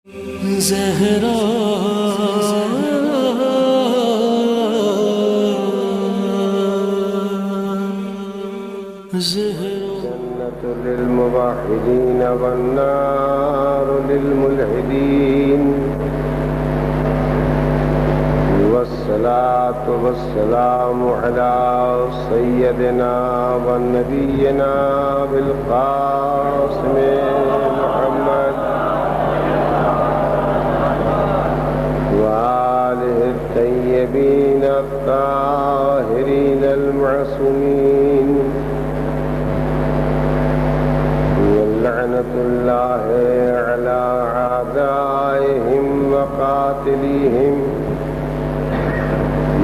زہرا الجنة للموحدين والنار للملحدين والصلاة والسلام على سيدنا ونبينا بالقاسم محمد وآله الطيبين الطاهرين المعصومين لعنة الله على أعدائهم وقاتليهم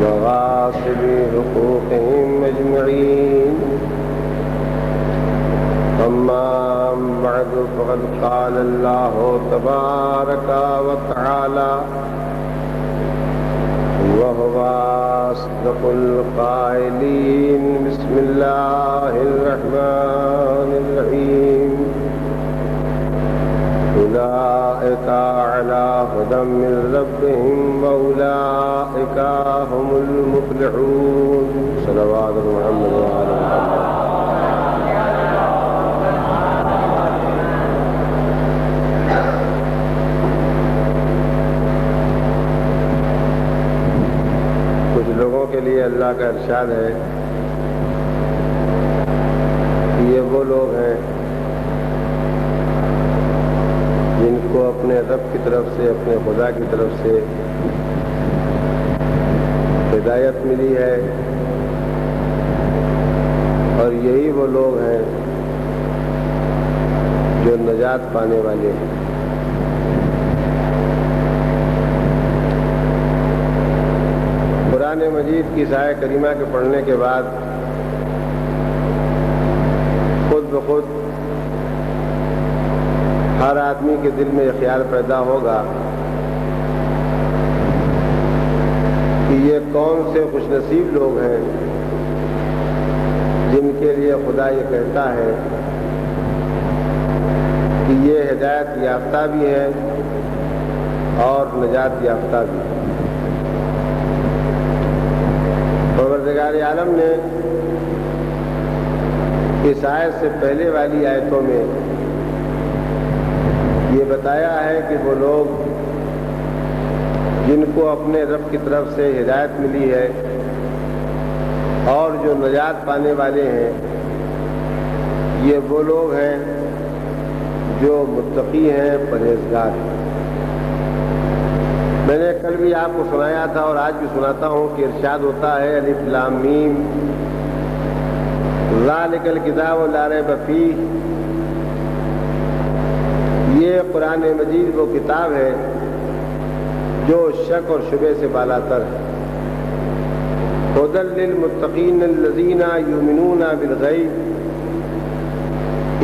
وغاصب حقوقهم أجمعين. أما بعد فقد قال الله تبارك وتعالى وهو أصدق القائلين. بسم الله الرحمن الرحيم. أولئك على هدى من ربهم وأولئك هم المفلحون. صلوات محمد وعلى محمد. کچھ لوگوں کے لیے اللہ کا ارشاد ہے کہ یہ وہ لوگ ہیں جن کو اپنے رب کی طرف سے، اپنے خدا کی طرف سے ہدایت ملی ہے، اور یہی وہ لوگ ہیں جو نجات پانے والے ہیں. قرآن مجید کی آیہ کریمہ کے پڑھنے کے بعد خود بخود ہر آدمی کے دل میں یہ خیال پیدا ہوگا کہ یہ کون سے خوش نصیب لوگ ہیں جن کے لیے خدا یہ کہتا ہے کہ یہ ہدایت یافتہ بھی ہیں اور نجات یافتہ بھی. پروردگار عالم نے اس آیت سے پہلے والی آیتوں میں یہ بتایا ہے کہ وہ لوگ جن کو اپنے رب کی طرف سے ہدایت ملی ہے اور جو نجات پانے والے ہیں، یہ وہ لوگ ہیں جو متقی ہیں، پرہیزگار ہیں. میں نے کل بھی آپ کو سنایا تھا اور آج بھی سناتا ہوں کہ ارشاد ہوتا ہے الف لام میم ذالک الکتاب لا ریب فیہ. یہ قرآن مجید وہ کتاب ہے جو شک اور شبہ سے بالاتر ہے. ھدی للمتقین الذین یؤمنون بالغیب.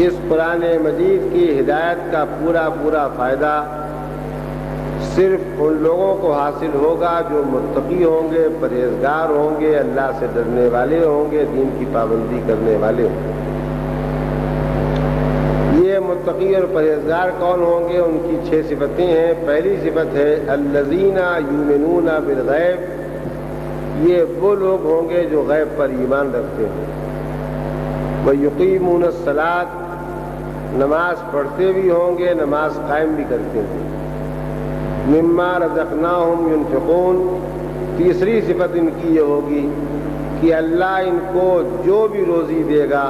اس قرآن مجید کی ہدایت کا پورا فائدہ صرف ان لوگوں کو حاصل ہوگا جو متقی ہوں گے، پرہیزگار ہوں گے، اللہ سے ڈرنے والے ہوں گے، دین کی پابندی کرنے والے ہوں گے. یہ متقی اور پرہیزگار کون ہوں گے؟ ان کی 6 صفتیں ہیں. پہلی صفت ہے الذین یؤمنون بالغیب. یہ وہ لوگ ہوں گے جو غیب پر ایمان رکھتے ہیں. ویقیمون الصلاۃ. نماز پڑھتے بھی ہوں گے، نماز قائم بھی کرتے ہیں. مما رزقناہم ینفقون. تیسری صفت ان کی یہ ہوگی کہ اللہ ان کو جو بھی روزی دے گا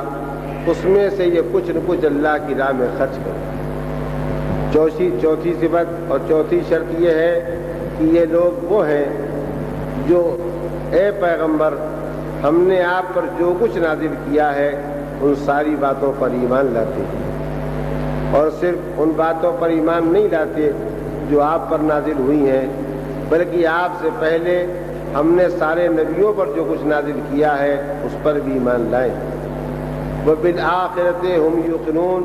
اس میں سے یہ کچھ نہ کچھ اللہ کی راہ میں خرچ کرے. چوتھی صفت اور چوتھی شرط یہ ہے کہ یہ لوگ وہ ہیں جو اے پیغمبر ہم نے آپ پر جو کچھ نازل کیا ہے ان ساری باتوں پر ایمان لاتے ہیں، اور صرف ان باتوں پر ایمان نہیں لاتے جو آپ پر نازل ہوئی ہیں، بلکہ آپ سے پہلے ہم نے سارے نبیوں پر جو کچھ نازل کیا ہے اس پر بھی ایمان لائیں. وبالآخرۃ ہم یوقنون.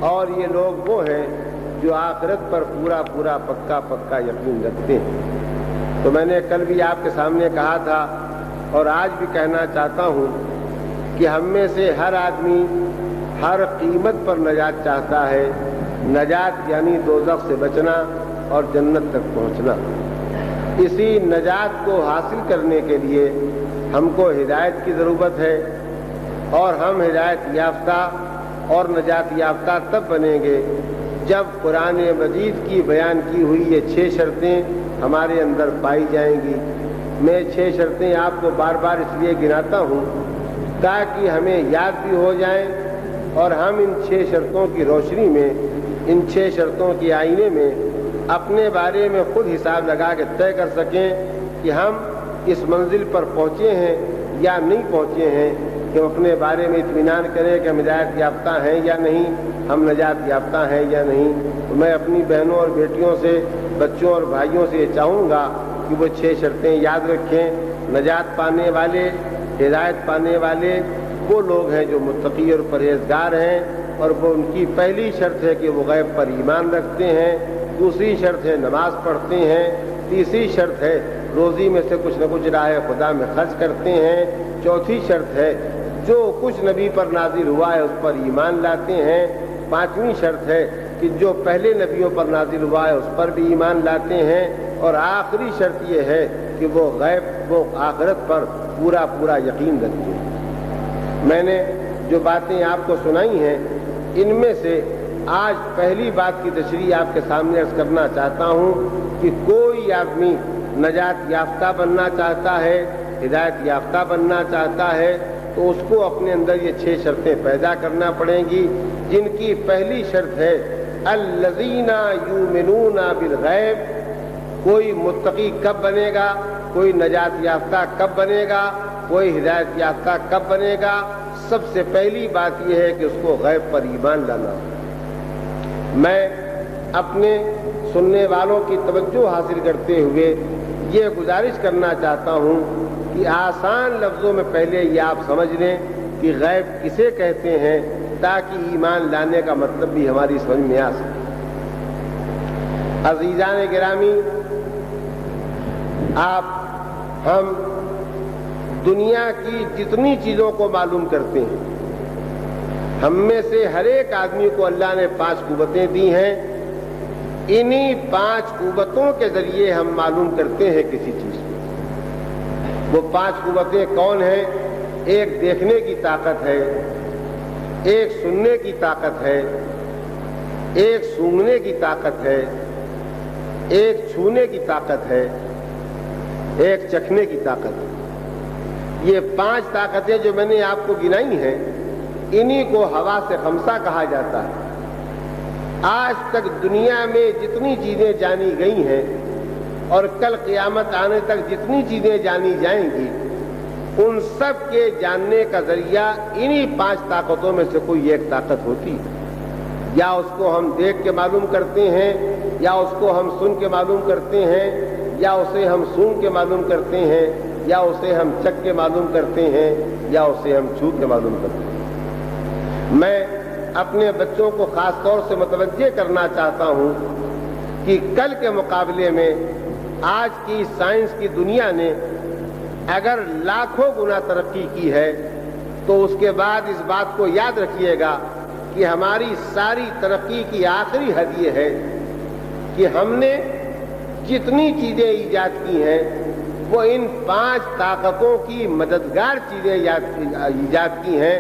اور یہ لوگ وہ ہیں جو آخرت پر پورا پکا یقین رکھتے ہیں. تو میں نے کل بھی آپ کے سامنے کہا تھا اور آج بھی کہنا چاہتا ہوں کہ ہم میں سے ہر آدمی ہر قیمت پر نجات چاہتا ہے، نجات یعنی دوزخ سے بچنا اور جنت تک پہنچنا۔ اسی نجات کو حاصل کرنے کے لیے ہم کو ہدایت کی ضرورت ہے، اور ہم ہدایت یافتہ اور نجات یافتہ تب بنیں گے جب قرآن مجید کی بیان کی ہوئی یہ 6 شرطیں ہمارے اندر پائی جائیں گی۔ میں 6 شرطیں آپ کو بار بار اس لیے گناتا ہوں تاکہ ہمیں یاد بھی ہو جائیں، اور ہم ان 6 شرطوں کی روشنی میں، ان 6 شرطوں کے آئینے میں اپنے بارے میں خود حساب لگا کے طے کر سکیں کہ ہم اس منزل پر پہنچے ہیں یا نہیں پہنچے ہیں، کہ ہم اپنے بارے میں اطمینان کریں کہ ہم ہدایت یافتہ ہیں یا نہیں، ہم نجات یافتہ ہیں یا نہیں۔ تو میں اپنی بہنوں اور بیٹیوں سے، بچوں اور بھائیوں سے یہ چاہوں گا کہ وہ 6 شرطیں یاد رکھیں۔ نجات پانے والے، ہدایت پانے والے وہ لوگ ہیں جو متقی اور پرہیزگار ہیں، اور وہ ان کی پہلی شرط ہے کہ وہ غیب پر ایمان رکھتے ہیں، دوسری شرط ہے نماز پڑھتے ہیں، تیسری شرط ہے روزی میں سے کچھ نہ کچھ راہ خدا میں خرچ کرتے ہیں، چوتھی شرط ہے جو کچھ نبی پر نازل ہوا ہے اس پر ایمان لاتے ہیں، پانچویں شرط ہے کہ جو پہلے نبیوں پر نازل ہوا ہے اس پر بھی ایمان لاتے ہیں، اور آخری شرط یہ ہے کہ وہ غیب، وہ آخرت پر پورا یقین رکھتے ہیں۔ میں نے جو باتیں آپ کو سنائی ہیں ان میں سے آج پہلی بات کی تشریح آپ کے سامنے عرض کرنا چاہتا ہوں کہ کوئی آدمی نجات یافتہ بننا چاہتا ہے، ہدایت یافتہ بننا چاہتا ہے، تو اس کو اپنے اندر یہ 6 شرطیں پیدا کرنا پڑیں گی، جن کی پہلی شرط ہے الذین یؤمنون بالغیب۔ کوئی متقی کب بنے گا، کوئی نجات یافتہ کب بنے گا، کوئی ہدایت یافتہ کب بنے گا؟ سب سے پہلی بات یہ ہے کہ اس کو غیب پر ایمان لانا۔ میں اپنے سننے والوں کی توجہ حاصل کرتے ہوئے یہ گزارش کرنا چاہتا ہوں کہ آسان لفظوں میں پہلے یہ آپ سمجھ لیں کہ غیب کسے کہتے ہیں، تاکہ ایمان لانے کا مطلب بھی ہماری سمجھ میں آ سکے۔ عزیزان گرامی، ہم دنیا کی جتنی چیزوں کو معلوم کرتے ہیں، ہم میں سے ہر ایک آدمی کو اللہ نے 5 قوتیں دی ہیں، انہی 5 قوتوں کے ذریعے ہم معلوم کرتے ہیں کسی چیز کو۔ وہ 5 قوتیں کون ہیں؟ ایک دیکھنے کی طاقت ہے، ایک سننے کی طاقت ہے، ایک سونگنے کی طاقت ہے، ایک چھونے کی طاقت ہے، ایک چکھنے کی طاقت ہے۔ یہ 5 طاقتیں جو میں نے آپ کو گنائی ہیں، انہی کو حواس خمسہ کہا جاتا ہے۔ آج تک دنیا میں جتنی چیزیں جانی گئی ہیں اور کل قیامت آنے تک جتنی چیزیں جانی جائیں گی، ان سب کے جاننے کا ذریعہ انہی 5 طاقتوں میں سے کوئی ایک طاقت ہوتی ہے۔ یا اس کو ہم دیکھ کے معلوم کرتے ہیں، یا اس کو ہم سن کے معلوم کرتے ہیں، یا اسے ہم سونگ کے معلوم کرتے ہیں، یا اسے ہم چکھ کے معلوم کرتے ہیں، یا اسے ہم چھو کے معلوم کرتے ہیں۔ میں اپنے بچوں کو خاص طور سے متوجہ کرنا چاہتا ہوں کہ کل کے مقابلے میں آج کی سائنس کی دنیا نے اگر لاکھوں گنا ترقی کی ہے، تو اس کے بعد اس بات کو یاد رکھیے گا کہ ہماری ساری ترقی کی آخری حد یہ ہے کہ ہم نے جتنی چیزیں ایجاد کی ہیں وہ ان 5 طاقتوں کی مددگار چیزیں ایجاد کی ہیں،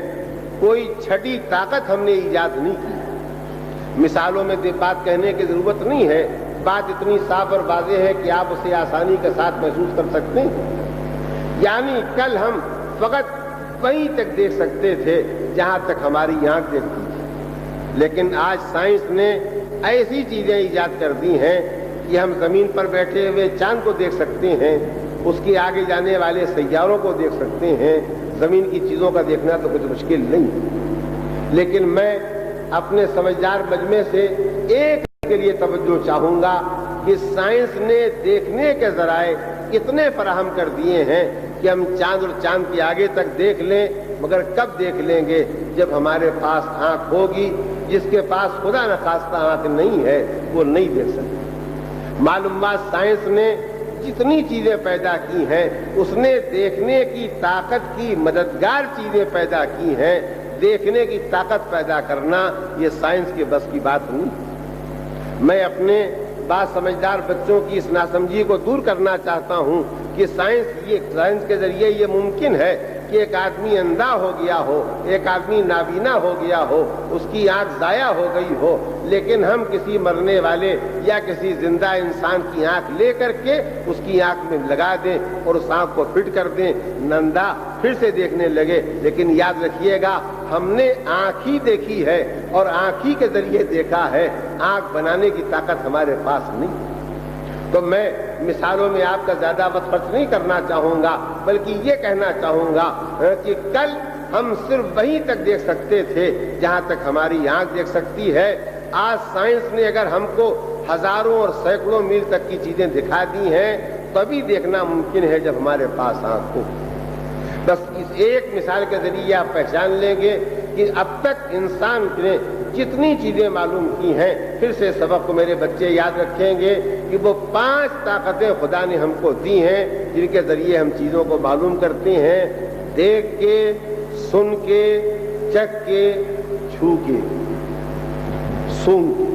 کوئی چھٹی طاقت ہم نے ایجاد نہیں کی۔ مثالوں میں بات کہنے کی ضرورت نہیں ہے، بات اتنی صاف اور واضح ہے کہ آپ اسے آسانی کے ساتھ محسوس کر سکتے ہیں۔ یعنی کل ہم فقط وہیں تک دیکھ سکتے تھے جہاں تک ہماری آنکھ دیکھتی تھی، لیکن آج سائنس نے ایسی چیزیں ایجاد کر دی ہیں کہ ہم زمین پر بیٹھے ہوئے چاند کو دیکھ سکتے ہیں، اس کے آگے جانے والے سیاروں کو دیکھ سکتے ہیں۔ زمین کی چیزوں کا دیکھنا تو کچھ مشکل نہیں ہے، لیکن میں اپنے سمجھدار مجمع سے ایک کے لیے توجہ چاہوں گا کہ سائنس نے دیکھنے کے ذرائع اتنے فراہم کر دیے ہیں کہ ہم چاند اور چاند کے آگے تک دیکھ لیں، مگر کب دیکھ لیں گے؟ جب ہمارے پاس آنکھ ہوگی۔ جس کے پاس خدا نخواستہ آنکھ نہیں ہے وہ نہیں دیکھ سکتا۔ معلومات سائنس نے جتنی چیزیں پیدا کی ہیں، اس نے دیکھنے کی طاقت کی مددگار چیزیں پیدا کی ہیں۔ دیکھنے کی طاقت پیدا کرنا یہ سائنس کے بس کی بات نہیں۔ میں اپنے بعض سمجھدار بچوں کی اس ناسمجھی کو دور کرنا چاہتا ہوں کہ سائنس کے ذریعے یہ ممکن ہے کہ ایک آدمی اندھا ہو گیا ہو، ایک آدمی نابینا ہو گیا ہو، اس کی آنکھ ضائع ہو گئی ہو، لیکن ہم کسی مرنے والے یا کسی زندہ انسان کی آنکھ لے کر کے اس کی آنکھ میں لگا دیں اور اس آنکھ کو فٹ کر دیں، نندا پھر سے دیکھنے لگے۔ لیکن یاد رکھیے گا، ہم نے آنکھ ہی دیکھی ہے اور آنکھ ہی کے ذریعے دیکھا ہے، آنکھ بنانے کی طاقت ہمارے پاس نہیں۔ تو میں مثالوں میں آپ کا زیادہ وقت خرچ نہیں کرنا چاہوں گا، بلکہ یہ کہنا چاہوں گا کہ کل ہم صرف وہیں تک دیکھ سکتے تھے جہاں تک ہماری آنکھ دیکھ سکتی ہے۔ آج سائنس نے اگر ہم کو ہزاروں اور سینکڑوں میل تک کی چیزیں دکھا دی ہیں، تبھی دیکھنا ممکن ہے جب ہمارے پاس آنکھ ہو۔ بس اس ایک مثال کے ذریعے آپ پہچان لیں گے کہ اب تک انسان نے جتنی چیزیں معلوم کی ہیں، پھر سے سبق کو میرے بچے یاد رکھیں گے کہ وہ 5 طاقتیں خدا نے ہم کو دی ہیں جن کے ذریعے ہم چیزوں کو معلوم کرتے ہیں: دیکھ کے، سن کے، چکھ کے، چھو کے، سونگ کے۔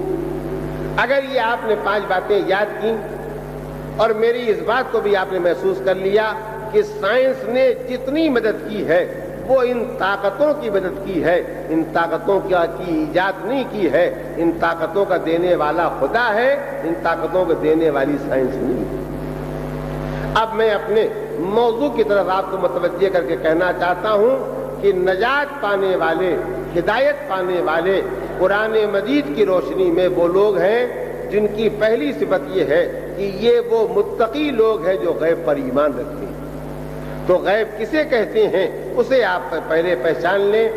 اگر یہ آپ نے 5 باتیں یاد کی اور میری اس بات کو بھی آپ نے محسوس کر لیا کہ سائنس نے جتنی مدد کی ہے وہ ان طاقتوں کی مدد کی ہے، ان طاقتوں کی ایجاد نہیں کی ہے، ان طاقتوں کا دینے والا خدا ہے، ان طاقتوں کو دینے والی سائنس نہیں ہے۔ اب میں اپنے موضوع کی طرف آپ کو متوجہ کر کے کہنا چاہتا ہوں کہ نجات پانے والے، ہدایت پانے والے قرآن مجید کی روشنی میں وہ لوگ ہیں جن کی پہلی صفت یہ ہے کہ یہ وہ متقی لوگ ہیں جو غیب پر ایمان رکھتے ہیں۔ تو غیب کسے کہتے ہیں اسے آپ پہلے پہچان لیں،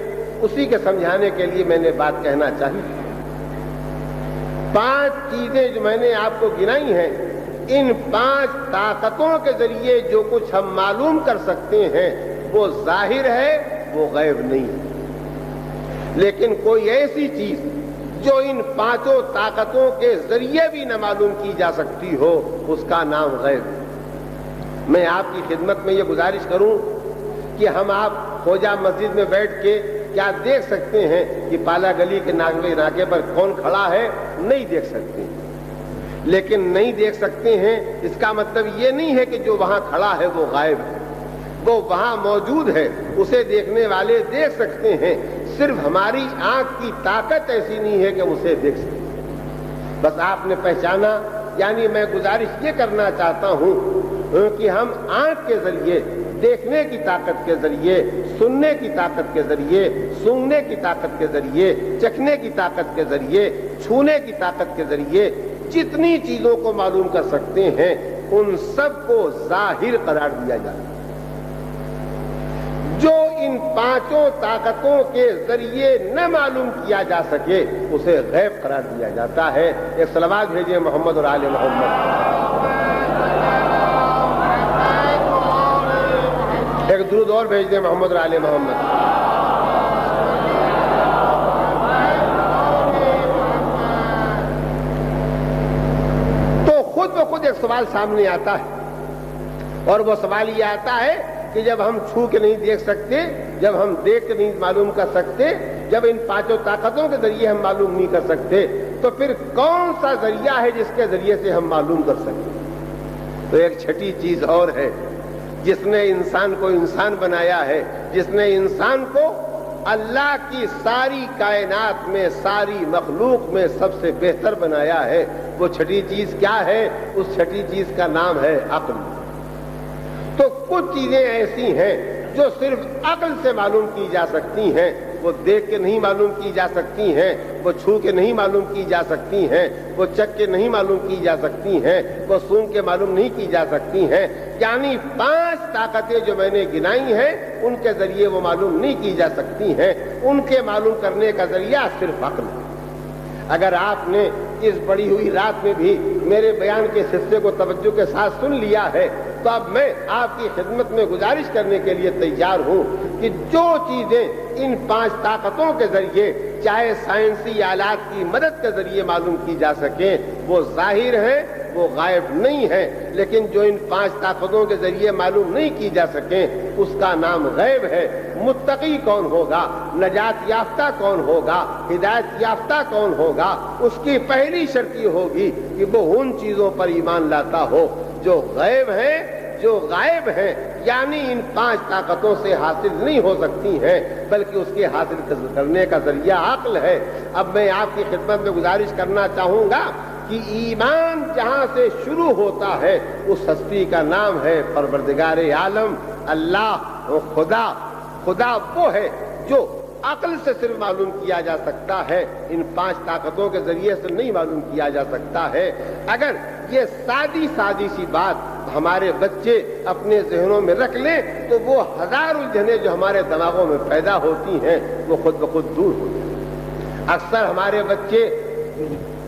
اسی کے سمجھانے کے لیے میں نے بات کہنا چاہی۔ 5 چیزیں جو میں نے آپ کو گنائی ہیں، ان 5 طاقتوں کے ذریعے جو کچھ ہم معلوم کر سکتے ہیں وہ ظاہر ہے، وہ غیب نہیں ہے۔ لیکن کوئی ایسی چیز جو ان 5 طاقتوں کے ذریعے بھی نہ معلوم کی جا سکتی ہو، اس کا نام غیب ہے۔ میں آپ کی خدمت میں یہ گزارش کروں کہ ہم آپ خوجہ مسجد میں بیٹھ کے کیا دیکھ سکتے ہیں کہ پالا گلی کے ناکے پر کون کھڑا ہے؟ نہیں دیکھ سکتے۔ لیکن نہیں دیکھ سکتے ہیں اس کا مطلب یہ نہیں ہے کہ جو وہاں کھڑا ہے وہ غائب ہے، وہ وہاں موجود ہے، اسے دیکھنے والے دیکھ سکتے ہیں، صرف ہماری آنکھ کی طاقت ایسی نہیں ہے کہ ہم اسے دیکھ سکیں۔ بس آپ نے پہچانا، یعنی میں گزارش یہ کرنا چاہتا ہوں کہ ہم آنکھ کے ذریعے، دیکھنے کی طاقت کے ذریعے، سننے کی طاقت کے ذریعے، سونگنے کی طاقت کے ذریعے، چکھنے کی طاقت کے ذریعے، چھونے کی طاقت کے ذریعے جتنی چیزوں کو معلوم کر سکتے ہیں ان سب کو ظاہر قرار دیا جاتا ہے۔ جو ان 5 طاقتوں کے ذریعے نہ معلوم کیا جا سکے اسے غیب قرار دیا جاتا ہے۔ ایک صلوات بھیجیں محمد اور آل محمد، ایک درود اور بھیج دیں محمد اور آل محمد۔ تو خود بخود ایک سوال سامنے آتا ہے، اور وہ سوال یہ آتا ہے کہ جب ہم چھو کے نہیں دیکھ سکتے، جب ہم دیکھ کے نہیں معلوم کر سکتے، جب ان 5 طاقتوں کے ذریعے ہم معلوم نہیں کر سکتے، تو پھر کون سا ذریعہ ہے جس کے ذریعے سے ہم معلوم کر سکتے؟ تو ایک چھٹی چیز اور ہے، جس نے انسان کو انسان بنایا ہے، جس نے انسان کو اللہ کی ساری کائنات میں، ساری مخلوق میں سب سے بہتر بنایا ہے، وہ چھٹی چیز کیا ہے؟ اس چھٹی چیز کا نام ہے عقل۔ تو کچھ چیزیں ایسی ہیں جو صرف عقل سے معلوم کی جا سکتی ہیں، وہ دیکھ کے نہیں معلوم کی جا سکتی ہیں، وہ چھو کے نہیں معلوم کی جا سکتی ہیں، وہ چکھ کے نہیں معلوم کی جا سکتی ہیں، وہ سونگ کے معلوم نہیں کی جا سکتی ہیں۔ یعنی 5 طاقتیں جو میں نے گنائی ہیں ان کے ذریعے وہ معلوم نہیں کی جا سکتی ہیں، ان کے معلوم کرنے کا ذریعہ صرف عقل ہے۔ اگر آپ نے اس بڑی ہوئی رات میں بھی میرے بیان کے حصے کو توجہ کے ساتھ سن لیا ہے تو اب میں آپ کی خدمت میں گزارش کرنے کے لیے تیار ہوں کہ کہ جو چیزیں ان 5 طاقتوں کے ذریعے چاہے سائنسی آلات کی مدد کے ذریعے معلوم کی جا سکیں وہ ظاہر ہیں، وہ غائب نہیں ہے، لیکن جو ان 5 طاقتوں کے ذریعے معلوم نہیں کی جا سکیں اس کا نام غیب ہے۔ متقی کون ہوگا، نجات یافتہ کون ہوگا، ہدایت یافتہ کون ہوگا، اس کی پہلی شرط یہ ہوگی کہ وہ ان چیزوں پر ایمان لاتا ہو جو غیب ہیں، جو غائب ہیں، یعنی ان 5 طاقتوں سے حاصل نہیں ہو سکتی ہیں بلکہ اس کے حاصل کرنے کا ذریعہ عقل ہے۔ اب میں آپ کی خدمت میں گزارش کرنا چاہوں گا کہ ایمان جہاں سے شروع ہوتا ہے اس ہستی کا نام ہے پروردگار عالم، اللہ و خدا۔ خدا وہ ہے جو عقل سے صرف معلوم کیا جا سکتا ہے، ان 5 طاقتوں کے ذریعے سے نہیں معلوم کیا جا سکتا ہے۔ اگر یہ سادی سی بات ہمارے بچے اپنے ذہنوں میں رکھ لیں تو وہ 1000 الجھنیں جو ہمارے دماغوں میں پیدا ہوتی ہیں وہ خود بخود دور ہو جائیں۔ اکثر ہمارے بچے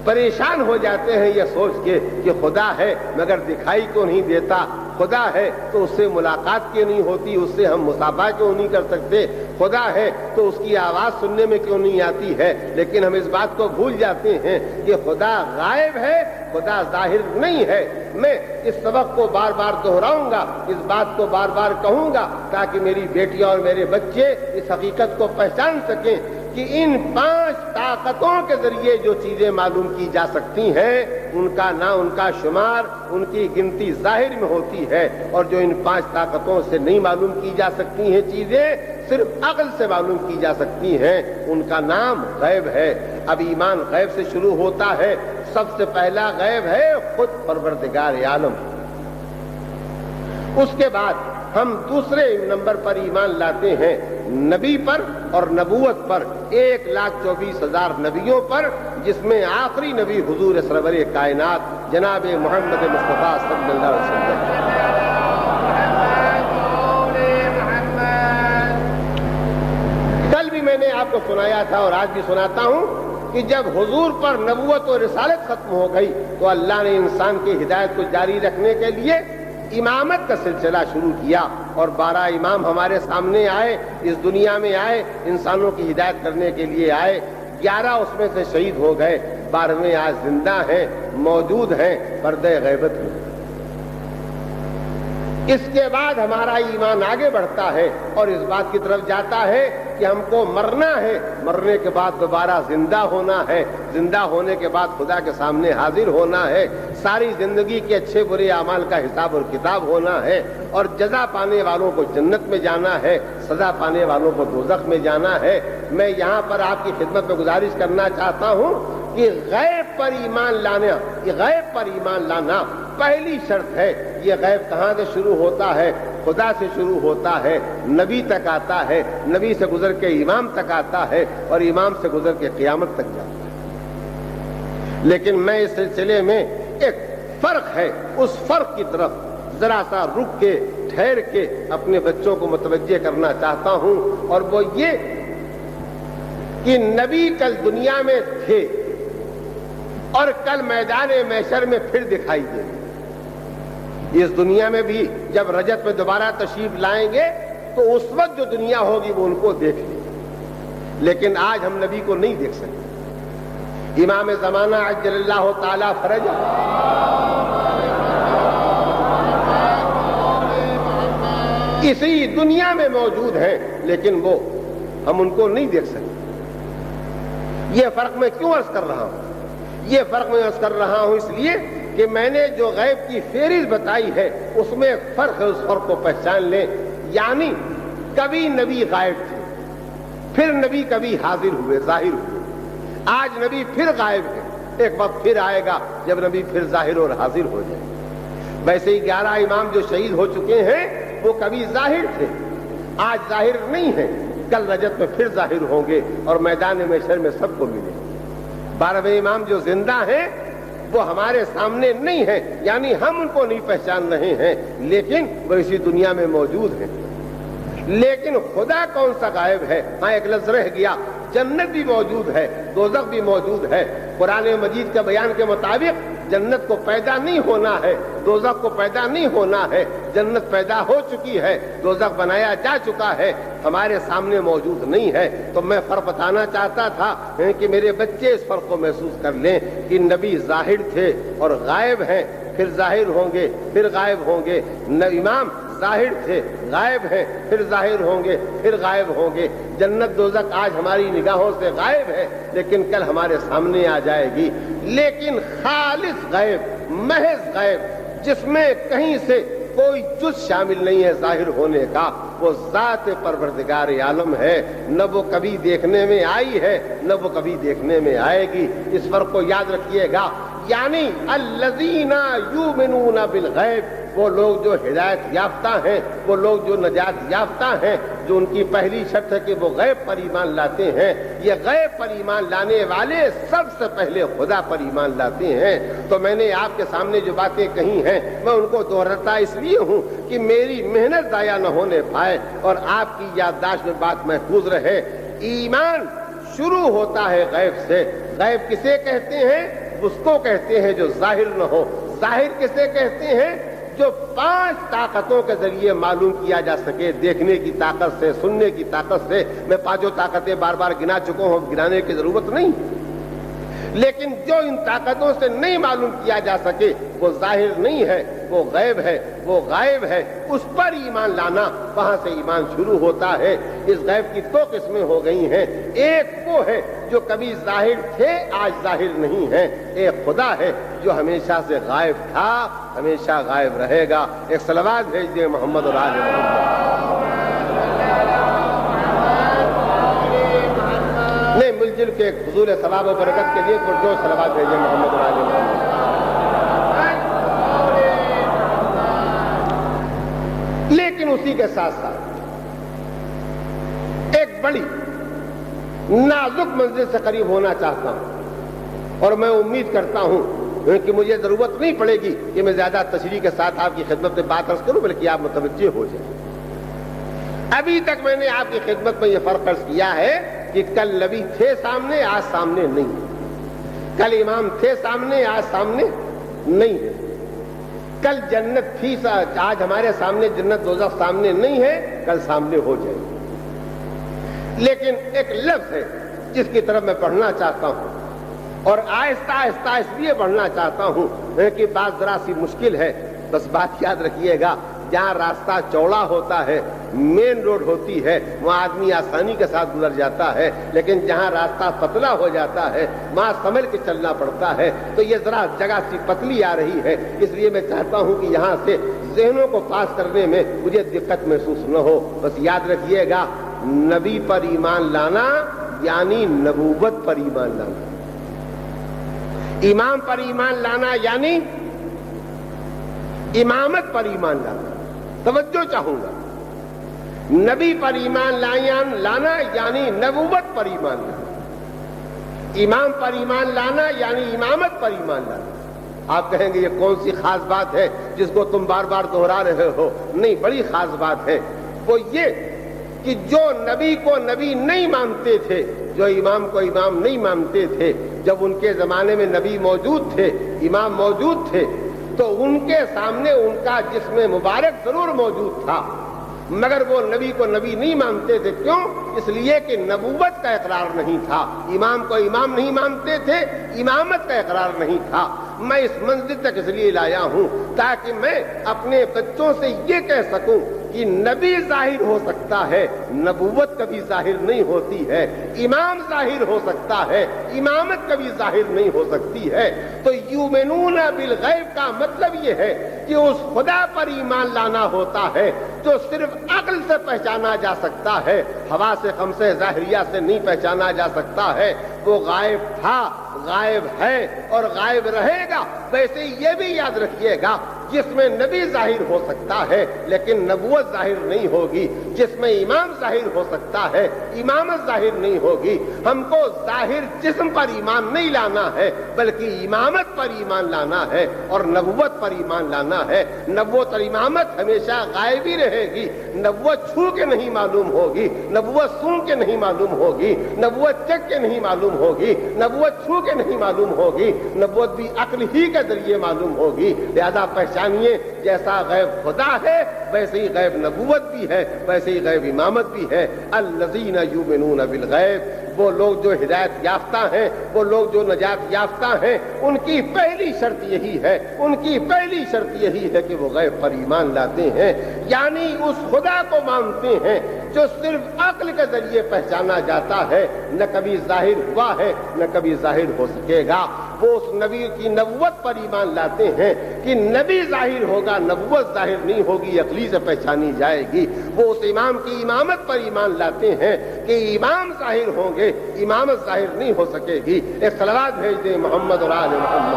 پریشان ہو جاتے ہیں یہ سوچ کے کہ خدا ہے مگر دکھائی کیوں نہیں دیتا، خدا ہے تو اس سے ملاقات کیوں نہیں ہوتی، اس سے ہم مصافحہ کیوں نہیں کر سکتے، خدا ہے تو اس کی آواز سننے میں کیوں نہیں آتی ہے۔ لیکن ہم اس بات کو بھول جاتے ہیں کہ خدا غائب ہے، خدا ظاہر نہیں ہے۔ میں اس سبق کو بار بار دہراؤں گا، اس بات کو بار بار کہوں گا تاکہ میری بیٹیاں اور میرے بچے اس حقیقت کو پہچان سکیں کہ ان 5 طاقتوں کے ذریعے جو چیزیں معلوم کی جا سکتی ہیں ان کا نہ ان کا شمار، ان کی گنتی ظاہر میں ہوتی ہے، اور جو ان 5 طاقتوں سے نہیں معلوم کی جا سکتی ہیں چیزیں صرف عقل سے معلوم کی جا سکتی ہیں، ان کا نام غیب ہے۔ اب ایمان غیب سے شروع ہوتا ہے۔ سب سے پہلا غیب ہے خود پروردگار عالم۔ اس کے بعد ہم دوسرے نمبر پر ایمان لاتے ہیں نبی پر اور نبوت پر، 1,24,000 نبیوں پر، جس میں آخری نبی حضور سرور کائنات جناب محمد مصطفیٰ صلی اللہ علیہ وسلم۔ کل بھی میں نے آپ کو سنایا تھا اور آج بھی سناتا ہوں کہ جب حضور پر نبوت اور رسالت ختم ہو گئی تو اللہ نے انسان کی ہدایت کو جاری رکھنے کے لیے امامت کا سلسلہ شروع کیا، اور 12 امام ہمارے سامنے آئے، اس دنیا میں آئے، انسانوں کی ہدایت کرنے کے لیے آئے۔ 11 اس میں سے شہید ہو گئے، 12ویں آج زندہ ہیں، موجود ہیں، پردہ غیبت میں۔ اس کے بعد ہمارا ایمان آگے بڑھتا ہے اور اس بات کی طرف جاتا ہے کہ ہم کو مرنا ہے، مرنے کے بعد دوبارہ زندہ ہونا ہے، زندہ ہونے کے بعد خدا کے سامنے حاضر ہونا ہے، ساری زندگی کے اچھے برے اعمال کا حساب اور کتاب ہونا ہے، اور جزا پانے والوں کو جنت میں جانا ہے، سزا پانے والوں کو دوزخ میں جانا ہے۔ میں یہاں پر آپ کی خدمت میں گزارش کرنا چاہتا ہوں کہ غیب پر ایمان لانا، یہ غیب پر ایمان لانا پہلی شرط ہے۔ یہ غیب کہاں سے شروع ہوتا ہے؟ خدا سے شروع ہوتا ہے، نبی تک آتا ہے، نبی سے گزر کے امام تک آتا ہے، اور امام سے گزر کے قیامت تک جاتا ہے۔ لیکن میں اس سلسلے میں ایک فرق ہے، اس فرق کی طرف ذرا سا رک کے ٹھہر کے اپنے بچوں کو متوجہ کرنا چاہتا ہوں، اور وہ یہ کہ نبی کل دنیا میں تھے اور کل میدان محشر میں پھر دکھائی دیں گے۔ اس دنیا میں بھی جب رجت میں دوبارہ تشریف لائیں گے تو اس وقت جو دنیا ہوگی وہ ان کو دیکھ لیں گے، لیکن آج ہم نبی کو نہیں دیکھ سکتے۔ امام زمانہ عجل اللہ تعالی فرجہ اسی دنیا میں موجود ہیں، لیکن وہ ہم ان کو نہیں دیکھ سکتے۔ یہ فرق میں کیوں عرض کر رہا ہوں؟ یہ فرق میں عرض کر رہا ہوں اس لیے کہ میں نے جو غیب کی فہرست بتائی ہے اس میں ایک فرق ہے، اس فرق کو پہچان لیں۔ یعنی کبھی نبی غائب تھے، پھر نبی کبھی حاضر ہوئے، ظاہر ہوئے۔ آج نبی پھر غائب ہے، ایک وقت پھر آئے گا جب نبی پھر ظاہر اور حاضر ہو جائے۔ ویسے ہی 11 امام جو شہید ہو چکے ہیں وہ کبھی ظاہر تھے، آج ظاہر نہیں ہے، کل رجت میں پھر ظاہر ہوں گے اور میدان محشر میں سب کو ملیں گے۔ 12ویں امام جو زندہ ہیں وہ ہمارے سامنے نہیں ہیں، یعنی ہم ان کو نہیں پہچان رہے ہیں، لیکن وہ اسی دنیا میں موجود ہیں۔ لیکن خدا کون سا غائب ہے؟ ہاں ایک لفظ رہ گیا، جنت بھی موجود ہے، دوزخ بھی موجود ہے۔ قرآن مجید کے بیان کے مطابق جنت کو پیدا نہیں ہونا ہے، دوزخ کو پیدا نہیں ہونا ہے، جنت پیدا ہو چکی ہے، دوزخ بنایا جا چکا ہے، ہمارے سامنے موجود نہیں ہے۔ تو میں فرق بتانا چاہتا تھا کہ میرے بچے اس فرق کو محسوس کر لیں کہ نبی ظاہر تھے اور غائب ہیں، پھر ظاہر ہوں گے، پھر غائب ہوں گے۔ امام ظاہر تھے، غائب ہیں، پھر ظاہر ہوں گے، پھر غائب ہوں گے۔ جنت دوزخ آج ہماری نگاہوں سے غائب ہے، لیکن کل ہمارے سامنے آ جائے گی۔ لیکن خالص غائب، محض غائب، جس میں کہیں سے کوئی جز شامل نہیں ہے ظاہر ہونے کا، وہ ذات پروردگار عالم ہے۔ نہ وہ کبھی دیکھنے میں آئی ہے، نہ وہ کبھی دیکھنے میں آئے گی۔ اس فرق کو یاد رکھیے گا، یعنی الذین یؤمنون بالغیب، وہ لوگ جو ہدایت یافتہ ہیں، وہ لوگ جو نجات یافتہ ہیں، جو ان کی پہلی شرط ہے کہ وہ غیب پر ایمان لاتے ہیں۔ یہ غیب پر ایمان لانے والے سب سے پہلے خدا پر ایمان لاتے ہیں۔ تو میں نے آپ کے سامنے جو باتیں کہی ہیں، میں ان کو دہراتا اس لیے ہوں کہ میری محنت ضائع نہ ہونے پائے اور آپ کی یادداشت میں بات محفوظ رہے۔ ایمان شروع ہوتا ہے غیب سے۔ غیب کسے کہتے ہیں؟ اس کو کہتے ہیں جو ظاہر نہ ہو۔ ظاہر کسے کہتے ہیں؟ جو 5 طاقتوں کے ذریعے معلوم کیا جا سکے، دیکھنے کی طاقت سے، سننے کی طاقت سے۔ میں 5 طاقتیں بار بار گنا چکا ہوں، گنانے کی ضرورت نہیں۔ لیکن جو ان طاقتوں سے نہیں معلوم کیا جا سکے، وہ ظاہر نہیں ہے، وہ غیب ہے، وہ غائب ہے۔ اس پر ایمان لانا، وہاں سے ایمان شروع ہوتا ہے۔ اس غیب کی 2 قسمیں ہو گئی ہیں۔ ایک وہ ہے جو کبھی ظاہر تھے، آج ظاہر نہیں ہے۔ ایک خدا ہے جو ہمیشہ سے غائب تھا، ہمیشہ غائب رہے گا۔ ایک صلوات بھیج دیں محمد اور آل محمد۔ نہیں، مل جل کے حضور ثواب و برکت کے لیے پرجوش صلوات بھیجیں محمد اور آل محمد۔ لیکن اسی کے ساتھ ساتھ ایک بڑی نازک منزل سے قریب ہونا چاہتا ہوں، اور میں امید کرتا ہوں کہ مجھے ضرورت نہیں پڑے گی کہ میں زیادہ تشریح کے ساتھ آپ کی خدمت میں بات عرض کروں، بلکہ آپ متوجہ ہو جائیں۔ ابھی تک میں نے آپ کی خدمت میں یہ فرق عرض کیا ہے کہ کل نبی تھے سامنے، آج سامنے نہیں ہے۔ کل امام تھے سامنے، آج سامنے نہیں ہے۔ کل جنت تھی، آج ہمارے سامنے جنت دوزخ سامنے نہیں ہے، کل سامنے ہو جائے گی۔ لیکن ایک لفظ ہے جس کی طرف میں پڑھنا چاہتا ہوں، اور آہستہ آہستہ اس لیے پڑھنا چاہتا ہوں کہ بات ذرا سی مشکل ہے۔ بس بات یاد رکھیے گا، جہاں راستہ چوڑا ہوتا ہے، مین روڈ ہوتی ہے، وہاں آدمی آسانی کے ساتھ گزر جاتا ہے، لیکن جہاں راستہ پتلا ہو جاتا ہے وہاں سنبھل کے چلنا پڑتا ہے۔ تو یہ ذرا جگہ سی پتلی آ رہی ہے، اس لیے میں چاہتا ہوں کہ یہاں سے ذہنوں کو پاس کرنے میں مجھے دقت محسوس نہ ہو۔ بس یاد رکھیے گا، نبی پر ایمان لانا یعنی نبوت پر ایمان لانا، امام پر ایمان لانا یعنی امامت پر ایمان لانا۔ توجہ چاہوں گا، نبی پر ایمان لانا یعنی نبوت پر ایمان لانا، امام پر ایمان لانا یعنی امامت پر ایمان لانا۔ آپ کہیں گے یہ کون سی خاص بات ہے جس کو تم بار بار دہرا رہے ہو؟ نہیں، بڑی خاص بات ہے۔ وہ یہ کہ جو نبی کو نبی نہیں مانتے تھے، جو امام کو امام نہیں مانتے تھے، جب ان کے زمانے میں نبی موجود تھے، امام موجود تھے، تو ان کے سامنے ان کا جسم مبارک ضرور موجود تھا، مگر وہ نبی کو نبی نہیں مانتے تھے۔ کیوں؟ اس لیے کہ نبوت کا اقرار نہیں تھا۔ امام کو امام نہیں مانتے تھے، امامت کا اقرار نہیں تھا۔ میں اس منزل تک اس لیے لایا ہوں تاکہ میں اپنے بچوں سے یہ کہہ سکوں کہ نبی ظاہر ہو سکتا ہے، نبوت کبھی ظاہر نہیں ہوتی ہے۔ امام ظاہر ہو سکتا ہے، امامت کبھی ظاہر نہیں ہو سکتی ہے۔ تو یؤمنون بالغیب کا مطلب یہ ہے کہ اس خدا پر ایمان لانا ہوتا ہے جو صرف عقل سے پہچانا جا سکتا ہے، حواس خمسہ ظاہریہ سے نہیں پہچانا جا سکتا ہے۔ وہ غائب تھا، غائب ہے اور غائب رہے گا۔ ویسے یہ بھی یاد رکھیے گا، جس میں نبی ظاہر ہو سکتا ہے لیکن نبوت ظاہر نہیں ہوگی۔ جس میں ایمان ظاہر ہو سکتا ہے، امامت ظاہر نہیں ہوگی۔ ہم کو ظاہر جسم پر ایمان نہیں لانا ہے، بلکہ امامت پر ایمان لانا ہے اور نبوت پر ایمان لانا ہے۔ نبوت اور امامت ہمیشہ غائب ہی رہے گی۔ نبوت چھو کے نہیں معلوم ہوگی، نبوت سون کے نہیں معلوم ہوگی، نبوت چک کے نہیں معلوم ہوگی، نبوت چھو کے نہیں معلوم ہوگی، نبوت بھی عقل ہی کے ذریعے معلوم ہوگی۔ لہذا پہچانیے، جیسا غیب خدا ہے ویسے ہی غیب نبوت بھی ہے، ویسے ہی غیب امامت بھی ہے۔ الذین یؤمنون بالغیب، وہ لوگ جو ہدایت یافتہ ہیں، وہ لوگ جو نجات یافتہ ہیں، ان کی پہلی شرط یہی ہے، ان کی پہلی شرط یہی ہے کہ وہ غیب پر ایمان لاتے ہیں، یعنی اس خدا کو مانتے ہیں جو صرف عقل کے ذریعے پہچانا جاتا ہے، نہ کبھی ظاہر ہوا ہے نہ کبھی ظاہر ہو سکے گا۔ وہ اس نبی کی نبوت پر ایمان لاتے ہیں کہ نبی ظاہر ہوگا، نبوت ظاہر نہیں ہوگی، عقلی سے پہچانی جائے گی۔ وہ اس امام کی امامت پر ایمان لاتے ہیں کہ امام ظاہر ہوں گے، امامت ظاہر نہیں ہو سکے گی۔ ایک صلوات بھیج دیں محمد اور آل محمد۔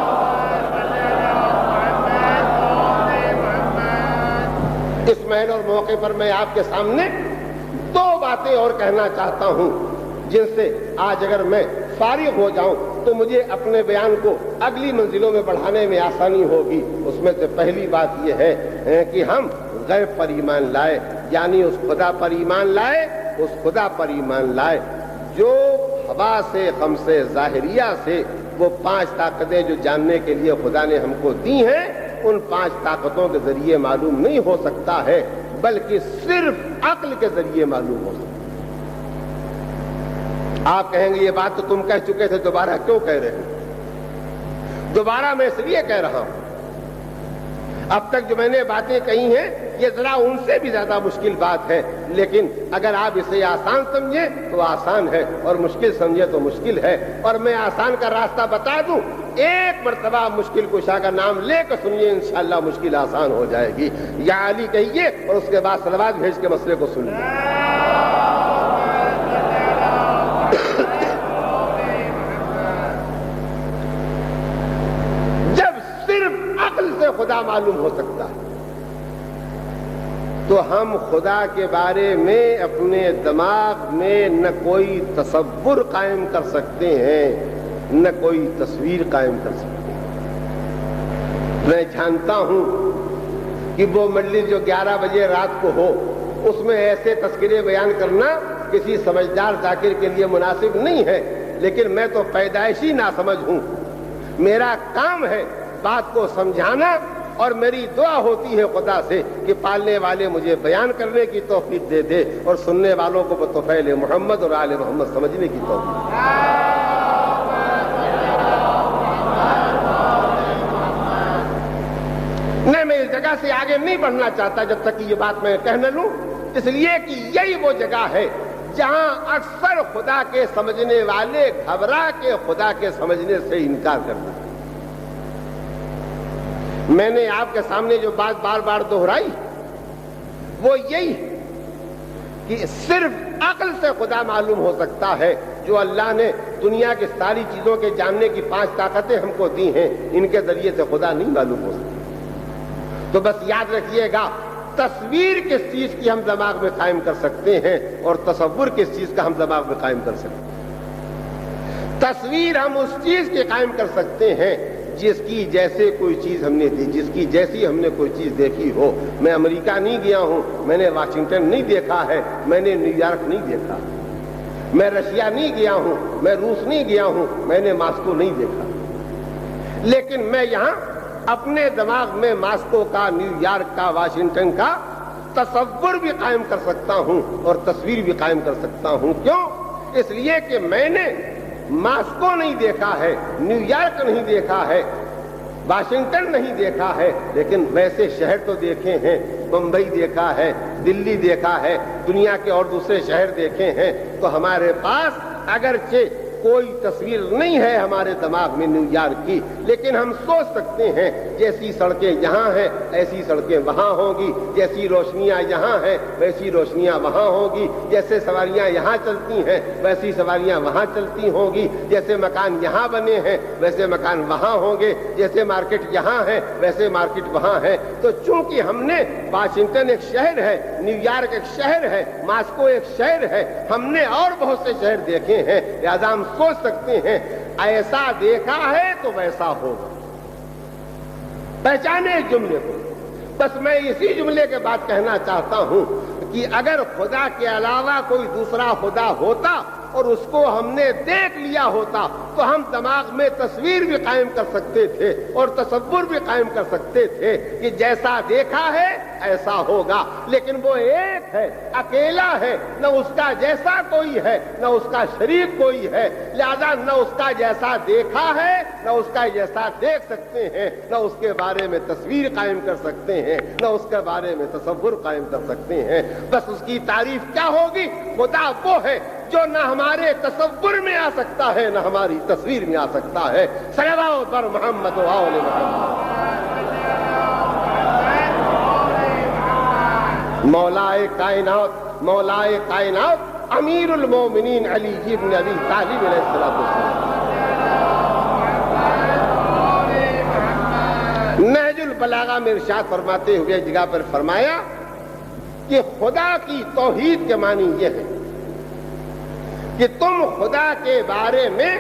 اس محل اور موقع پر میں آپ کے سامنے دو باتیں اور کہنا چاہتا ہوں جن سے آج اگر میں فارغ ہو جاؤں تو مجھے اپنے بیان کو اگلی منزلوں میں بڑھانے میں آسانی ہوگی۔ اس میں سے پہلی بات یہ ہے کہ ہم غیب پر ایمان لائے، یعنی اس خدا پر ایمان لائے، اس خدا پر ایمان لائے جو ہوا سے، خمس ظاہریہ سے وہ 5 طاقتیں جو جاننے کے لیے خدا نے ہم کو دی ہیں، ان 5 طاقتوں کے ذریعے معلوم نہیں ہو سکتا ہے، بلکہ صرف عقل کے ذریعے معلوم ہو سکتا ہے۔ آپ کہیں گے یہ بات تو تم کہہ چکے تھے، دوبارہ کیوں کہہ رہے ہیں؟ دوبارہ میں اس لیے کہہ رہا ہوں، اب تک جو میں نے باتیں کہی ہیں یہ ذرا ان سے بھی زیادہ مشکل بات ہے، لیکن اگر آپ اسے آسان سمجھیں تو آسان ہے اور مشکل سمجھیں تو مشکل ہے۔ اور میں آسان کا راستہ بتا دوں، ایک مرتبہ مشکل کشا کا نام لے کر سنیے، انشاءاللہ مشکل آسان ہو جائے گی۔ یا علی کہیے اور اس کے بعد صلوات بھیج کے مسئلے کو سنیے۔ جب صرف عقل سے خدا معلوم ہو سکتا ہے تو ہم خدا کے بارے میں اپنے دماغ میں نہ کوئی تصور قائم کر سکتے ہیں، نہ کوئی تصویر قائم کر سکتے ہیں۔ میں جانتا ہوں کہ وہ مجلس جو 11 بجے رات کو ہو، اس میں ایسے تذکرے بیان کرنا کسی سمجھدار ذاکر کے لیے مناسب نہیں ہے، لیکن میں تو پیدائشی ناسمجھ ہوں۔ میرا کام ہے بات کو سمجھانا، اور میری دعا ہوتی ہے خدا سے کہ پالنے والے مجھے بیان کرنے کی توفیق دے دے اور سننے والوں کو بطفیل محمد اور آل محمد سمجھنے کی توفیق۔ نہیں، میں اس جگہ سے آگے نہیں بڑھنا چاہتا جب تک کہ یہ بات میں کہہ نہ لوں، اس لیے کہ یہی وہ جگہ ہے جہاں اکثر خدا کے سمجھنے والے گھبرا کے خدا کے سمجھنے سے انکار کرتے ہیں۔ میں نے آپ کے سامنے جو بات بار بار دہرائی وہ یہی کہ صرف عقل سے خدا معلوم ہو سکتا ہے، جو اللہ نے دنیا کی ساری چیزوں کے جاننے کی 5 طاقتیں ہم کو دی ہیں، ان کے ذریعے سے خدا نہیں معلوم ہو سکتا۔ تو بس یاد رکھیے گا، تصویر کس چیز کی ہم دماغ میں قائم کر سکتے ہیں اور تصور کس چیز کا ہم دماغ میں قائم کر سکتے ہیں۔ تصویر ہم اس چیز کی قائم کر سکتے ہیں جس کی جیسے کوئی چیز ہم نے دی، جس کی جیسی ہم نے کوئی چیز دیکھی ہو۔ میں امریکہ نہیں گیا ہوں، میں نے واشنگٹن نہیں دیکھا ہے، میں نے نیو یارک نہیں دیکھا، میں رشیا نہیں گیا ہوں، میں روس نہیں گیا ہوں، میں نے ماسکو نہیں دیکھا، لیکن میں یہاں اپنے دماغ میں ماسکو کا، نیو یارک کا، واشنگٹن کا تصور بھی قائم کر سکتا ہوں اور تصویر بھی قائم کر سکتا ہوں۔ کیوں؟ اس لیے کہ میں نے ماسکو نہیں دیکھا ہے، نیو یارک نہیں دیکھا ہے، واشنگٹن نہیں دیکھا ہے، لیکن ویسے شہر تو دیکھے ہیں، بمبئی دیکھا ہے، دلی دیکھا ہے، دنیا کے اور دوسرے شہر دیکھے ہیں۔ تو ہمارے پاس اگرچہ کوئی تصویر نہیں ہے ہمارے دماغ میں نیو یارک کی، لیکن ہم سوچ سکتے ہیں جیسی سڑکیں یہاں ہیں ایسی سڑکیں وہاں ہوں گی، جیسی روشنیاں یہاں ہیں ویسی روشنیاں وہاں ہوں گی، جیسے سواریاں یہاں چلتی ہیں ویسی سواریاں وہاں چلتی ہوں گی، جیسے مکان یہاں بنے ہیں ویسے مکان وہاں ہوں گے، جیسے مارکیٹ یہاں ہے ویسے مارکیٹ وہاں ہے۔ تو چونکہ ہم نے واشنگٹن ایک شہر ہے، نیو یارک ایک شہر ہے، ماسکو ایک شہر ہے، ہم نے اور بہت سے شہر دیکھے ہیں، لہذا ہم سوچ سکتے ہیں ایسا دیکھا ہے تو ویسا ہوگا۔ پہچانے اس جملے کو۔ بس میں اسی جملے کے بعد کہنا چاہتا ہوں کہ اگر خدا کے علاوہ کوئی دوسرا خدا ہوتا اور اس کو ہم نے دیکھ لیا ہوتا تو ہم دماغ میں تصویر بھی قائم کر سکتے تھے اور تصور بھی قائم کر سکتے تھے کہ جیسا دیکھا ہے ایسا ہوگا، لیکن وہ ایک ہے، اکیلا ہے، نہ اس کا جیسا کوئی ہے نہ اس کا شریک کوئی ہے، لہذا نہ اس کا جیسا دیکھا ہے نہ اس کا جیسا دیکھ سکتے ہیں، نہ اس کے بارے میں تصویر قائم کر سکتے ہیں، نہ اس کے بارے میں تصور قائم کر سکتے ہیں۔ بس اس کی تعریف کیا ہوگی؟ خدا وہ ہے جو نہ ہمارے تصور میں آ سکتا ہے نہ ہماری تصویر میں آ سکتا ہے۔ صلوات بر محمد و آل محمد۔ مولائے کائنات امیر المومنین علی بن ابی طالب علیہ السلام۔ نہج البلاغہ میں ارشاد فرماتے ہوئے جگہ پر فرمایا کہ خدا کی توحید کے معنی یہ ہے کہ تم خدا کے بارے میں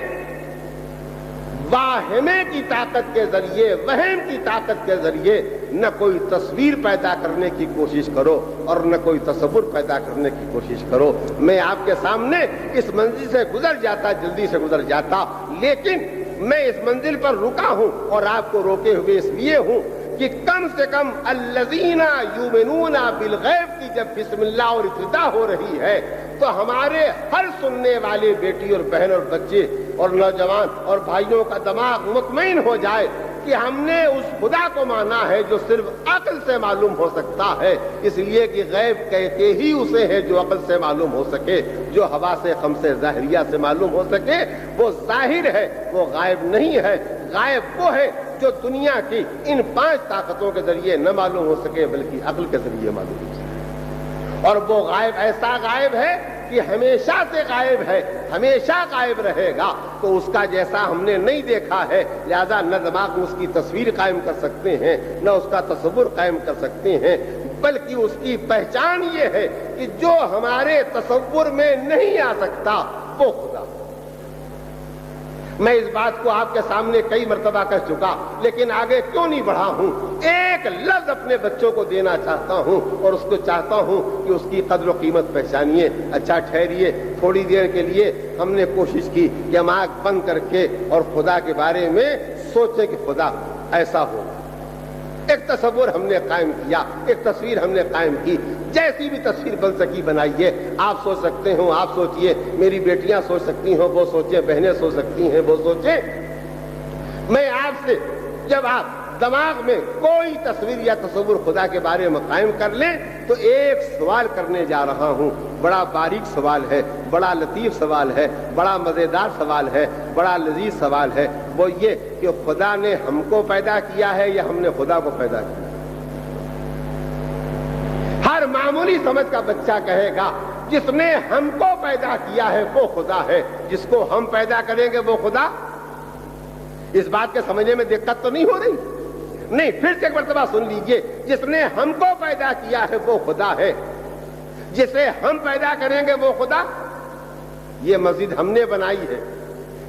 واہمے کی طاقت کے ذریعے، وہم کی طاقت کے ذریعے نہ کوئی تصویر پیدا کرنے کی کوشش کرو اور نہ کوئی تصور پیدا کرنے کی کوشش کرو۔ میں آپ کے سامنے اس منزل سے گزر جاتا، جلدی سے گزر جاتا، لیکن میں اس منزل پر رکا ہوں اور آپ کو روکے ہوئے اس لیے ہوں کہ کم سے کم الذین یؤمنون بالغیب کی جب بسم اللہ اور ابتدا ہو رہی ہے تو ہمارے ہر سننے والے بیٹی اور بہن اور بچے اور نوجوان اور بھائیوں کا دماغ مطمئن ہو جائے کہ ہم نے اس خدا کو مانا ہے جو صرف عقل سے معلوم ہو سکتا ہے، اس لیے کہ غیب کہتے ہی اسے ہے جو عقل سے معلوم ہو سکے، جو حواس خمس ظاہریہ سے معلوم ہو سکے۔ وہ ظاہر ہے، وہ غائب نہیں ہے۔ غائب وہ ہے جو دنیا کی ان 5 طاقتوں کے ذریعے نہ معلوم ہو سکے بلکہ عقل کے ذریعے معلوم ہو سکے، اور وہ غائب ایسا غائب ہے کہ ہمیشہ سے غائب ہے، ہمیشہ غائب رہے گا۔ تو اس کا جیسا ہم نے نہیں دیکھا ہے، لہذا نہ دماغ میں اس کی تصویر قائم کر سکتے ہیں نہ اس کا تصور قائم کر سکتے ہیں، بلکہ اس کی پہچان یہ ہے کہ جو ہمارے تصور میں نہیں آ سکتا وہ خدا۔ میں اس بات کو آپ کے سامنے کئی مرتبہ کہہ چکا، لیکن آگے کیوں نہیں بڑھا ہوں؟ ایک لفظ اپنے بچوں کو دینا چاہتا ہوں اور اس کو چاہتا ہوں کہ اس کی قدر و قیمت پہچانیے۔ اچھا ٹھہریے، تھوڑی دیر کے لیے ہم نے کوشش کی کہ ہم آنکھ بند کر کے اور خدا کے بارے میں سوچیں کہ خدا ایسا ہو۔ ایک تصور ہم نے قائم کیا، ایک تصویر ہم نے قائم کی، جیسی بھی تصویر بن سکی بنائیے۔ آپ سوچ سکتے ہو، آپ سوچئے، میری بیٹیاں سوچ سکتی ہوں وہ سوچیں، بہنیں سوچ سکتی ہیں وہ سوچیں۔ میں آپ سے جب آپ دماغ میں کوئی تصویر یا تصور خدا کے بارے میں قائم کر لیں تو ایک سوال کرنے جا رہا ہوں، بڑا باریک سوال ہے، بڑا لطیف سوال ہے، بڑا مزیدار سوال ہے، بڑا لذیذ سوال ہے۔ وہ یہ کہ خدا نے ہم کو پیدا کیا ہے یا ہم نے خدا کو پیدا کیا؟ ہر معمولی سمجھ کا بچہ کہے گا جس نے ہم کو پیدا کیا ہے وہ خدا ہے، جس کو ہم پیدا کریں گے وہ خدا۔ اس بات کے سمجھنے میں دقت تو نہیں ہو رہی؟ نہیں، پھر سے ایک مرتبہ سن لیجئے، جس نے ہم کو پیدا کیا ہے وہ خدا ہے، جسے ہم پیدا کریں گے وہ خدا۔ یہ مسجد ہم نے بنائی ہے،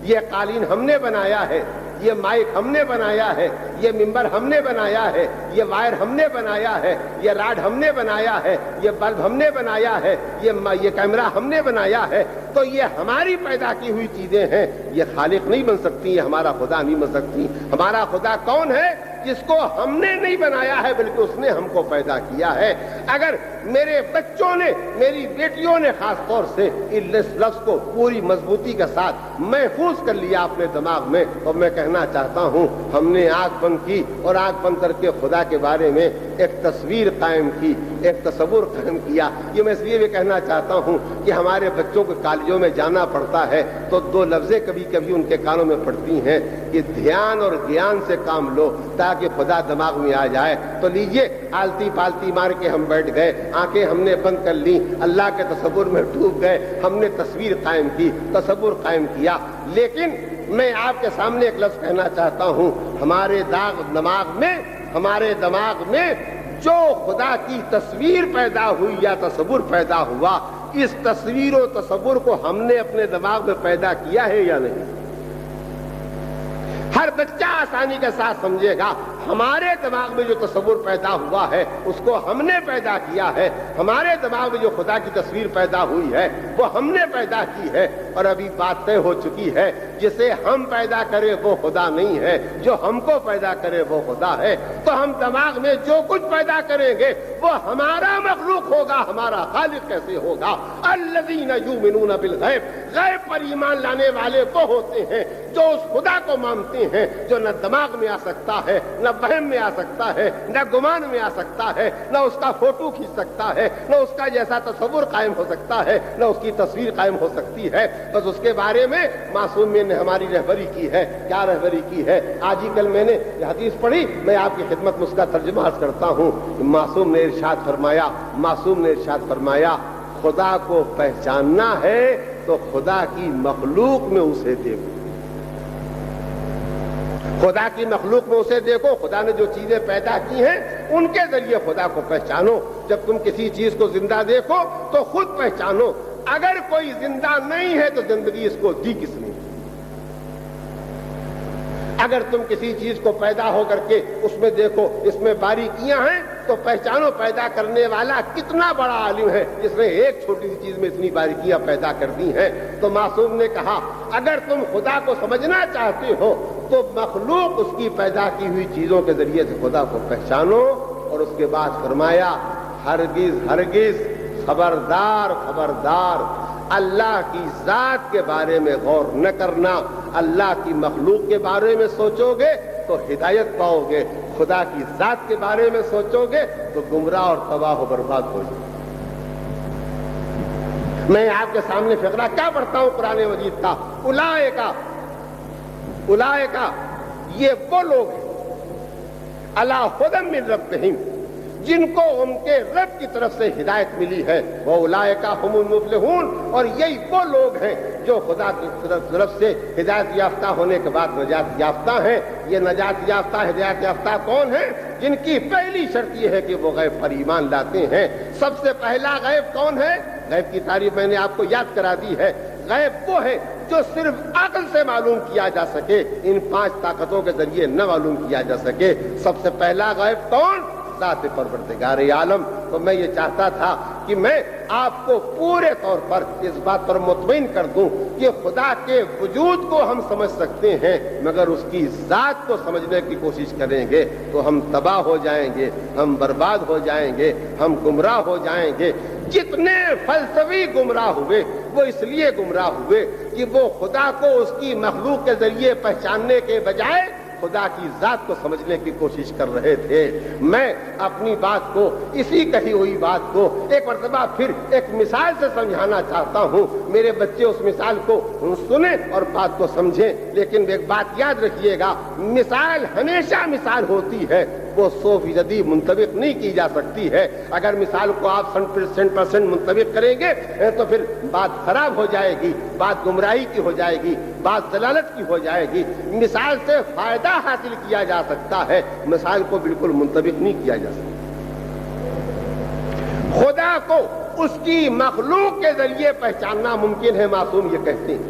یہ قالین ہم نے بنایا ہے، یہ مائک ہم نے بنایا ہے، یہ ممبر ہم نے بنایا ہے، یہ وائر ہم نے بنایا ہے، یہ راڈ ہم نے بنایا ہے، یہ بلب ہم نے بنایا ہے، یہ کیمرہ ہم نے بنایا ہے۔ تو یہ ہماری پیدا کی ہوئی چیزیں ہیں، یہ خالق نہیں بن سکتی، یہ ہمارا خدا نہیں بن سکتی۔ ہمارا خدا کون ہے؟ جس کو ہم نے نہیں بنایا ہے بلکہ اس نے ہم کو پیدا کیا ہے۔ اگر میرے بچوں نے، میری بیٹیوں نے خاص طور سے اس لفظ کو پوری مضبوطی کے ساتھ محفوظ کر لیا اپنے دماغ میں، اور میں کہنا چاہتا ہوں ہم نے آنکھ بند کی اور آنکھ بند کر کے خدا کے بارے میں ایک تصویر قائم کی، ایک تصور قائم کیا۔ یہ میں اس لیے بھی کہنا چاہتا ہوں کہ ہمارے بچوں کو کالجوں میں جانا پڑتا ہے تو دو لفظیں کبھی کبھی ان کے کانوں میں پڑتی ہیں کہ دھیان اور گیان سے کام لو تاکہ خدا دماغ میں آ جائے۔ تو لیجئے آلتی پالتی مار کے ہم بیٹھ گئے، آنکھیں ہم نے بند کر لی، اللہ کے تصور میں ڈوب گئے، ہم نے تصویر قائم کی، تصور قائم کیا۔ لیکن میں آپ کے سامنے ایک لفظ کہنا چاہتا ہوں، ہمارے دماغ میں جو خدا کی تصویر پیدا ہوئی یا تصور پیدا ہوا، اس تصویر و تصور کو ہم نے اپنے دماغ میں پیدا کیا ہے یا نہیں؟ ہر بچہ آسانی کے ساتھ سمجھے گا ہمارے دماغ میں جو تصور پیدا ہوا ہے اس کو ہم نے پیدا کیا ہے، ہمارے دماغ میں جو خدا کی تصویر پیدا ہوئی ہے وہ ہم نے پیدا کی ہے۔ اور ابھی بات طے ہو چکی ہے، جسے ہم پیدا کرے وہ خدا نہیں ہے، جو ہم کو پیدا کرے وہ خدا ہے۔ تو ہم دماغ میں جو کچھ پیدا کریں گے وہ ہمارا مخلوق ہوگا، ہمارا خالق کیسے ہوگا؟ الذین یؤمنون بالغیب، غیب پر ایمان لانے والے وہ ہوتے ہیں جو اس خدا کو مانتے ہیں جو نہ دماغ میں آ سکتا ہے، نہ وہم میں آ سکتا ہے، نہ گمان میں آ سکتا ہے، نہ اس کا فوٹو کھینچ سکتا ہے، نہ اس کا جیسا تصور قائم ہو سکتا ہے، نہ اس کی تصویر قائم ہو سکتی ہے۔ بس اس کے بارے میں معصوم نے ہماری رہبری کی ہے۔ کیا رہبری کی ہے؟ آج ہی کل میں نے یہ حدیث پڑھی، میں آپ کی خدمت میں اس کا ترجمہ عرض کرتا ہوں۔ معصوم نے ارشاد فرمایا خدا کو پہچاننا ہے تو خدا کی مخلوق میں اسے دیکھو، خدا کی مخلوق میں اسے دیکھو، خدا نے جو چیزیں پیدا کی ہیں ان کے ذریعے خدا کو پہچانو۔ جب تم کسی چیز کو زندہ دیکھو تو خود پہچانو، اگر کوئی زندہ نہیں ہے تو زندگی اس کو دی کس نے؟ اگر تم کسی چیز کو پیدا ہو کر کے اس میں دیکھو اس میں باریکیاں ہیں تو پہچانو پیدا کرنے والا کتنا بڑا عالم ہے جس نے ایک چھوٹی سی چیز میں اتنی باریکیاں پیدا کر دی ہیں۔ تو معصوم نے کہا اگر تم خدا کو سمجھنا چاہتے ہو تو مخلوق اس کی پیدا کی ہوئی چیزوں کے ذریعے سے خدا کو پہچانو۔ اور اس کے بعد فرمایا ہرگز خبردار اللہ کی ذات کے بارے میں غور نہ کرنا، اللہ کی مخلوق کے بارے میں سوچو گے تو ہدایت پاؤ گے، خدا کی ذات کے بارے میں سوچو گے تو گمراہ اور تباہ و برباد ہو جائے۔ میں آپ کے سامنے فقرہ کیا پڑھتا ہوں قرآن مجید کا، اولئک یہ وہ لوگ ہیں علی ھدی من ربہم جن کو ان کے رب کی طرف سے ہدایت ملی ہے، وہ اولئک ھم المفلحون، اور یہی وہ لوگ ہیں جو خدا کی طرف سے ہدایت یافتہ ہونے کے بعد نجات یافتہ ہیں۔ یہ نجات یافتہ ہدایت یافتہ کون ہیں؟ جن کی پہلی شرط یہ ہے کہ وہ غیب پر ایمان لاتے ہیں۔ سب سے پہلا غیب کون ہے؟ غیب کی تعریف میں نے آپ کو یاد کرا دی ہے۔ غیب وہ ہے جو صرف عقل سے معلوم کیا جا سکے، ان 5 طاقتوں کے ذریعے نہ معلوم کیا جا سکے۔ سب سے پہلا غیب کون؟ ذات پروردگار عالم۔ تو میں یہ چاہتا تھا کہ میں آپ کو پورے طور پر اس بات پر مطمئن کر دوں کہ خدا کے وجود کو ہم سمجھ سکتے ہیں، مگر اس کی ذات کو سمجھنے کی کوشش کریں گے تو ہم تباہ ہو جائیں گے، ہم برباد ہو جائیں گے، ہم گمراہ ہو جائیں گے۔ جتنے فلسفی گمراہ ہوئے وہ اس لیے گمراہ ہوئے کہ وہ خدا کو اس کی مخلوق کے ذریعے پہچاننے کے بجائے خدا کی ذات کو سمجھنے کی کوشش کر رہے تھے۔ میں اپنی بات کو، اسی کہی ہوئی بات کو ایک مرتبہ پھر ایک مثال سے سمجھانا چاہتا ہوں۔ میرے بچے اس مثال کو سنیں اور بات کو سمجھیں، لیکن ایک بات یاد رکھیے گا، مثال ہمیشہ مثال ہوتی ہے، وہ 100% منطبق نہیں کی جا سکتی ہے۔ اگر مثال کو آپ 100% منطبق کریں گے تو پھر بات خراب ہو جائے گی، بات گمراہی کی ہو جائے گی، بات ضلالت کی ہو جائے گی۔ مثال سے فائدہ حاصل کیا جا سکتا ہے، مثال کو بالکل منطبق نہیں کیا جا سکتا۔ خدا کو اس کی مخلوق کے ذریعے پہچاننا ممکن ہے، معصوم یہ کہتے ہیں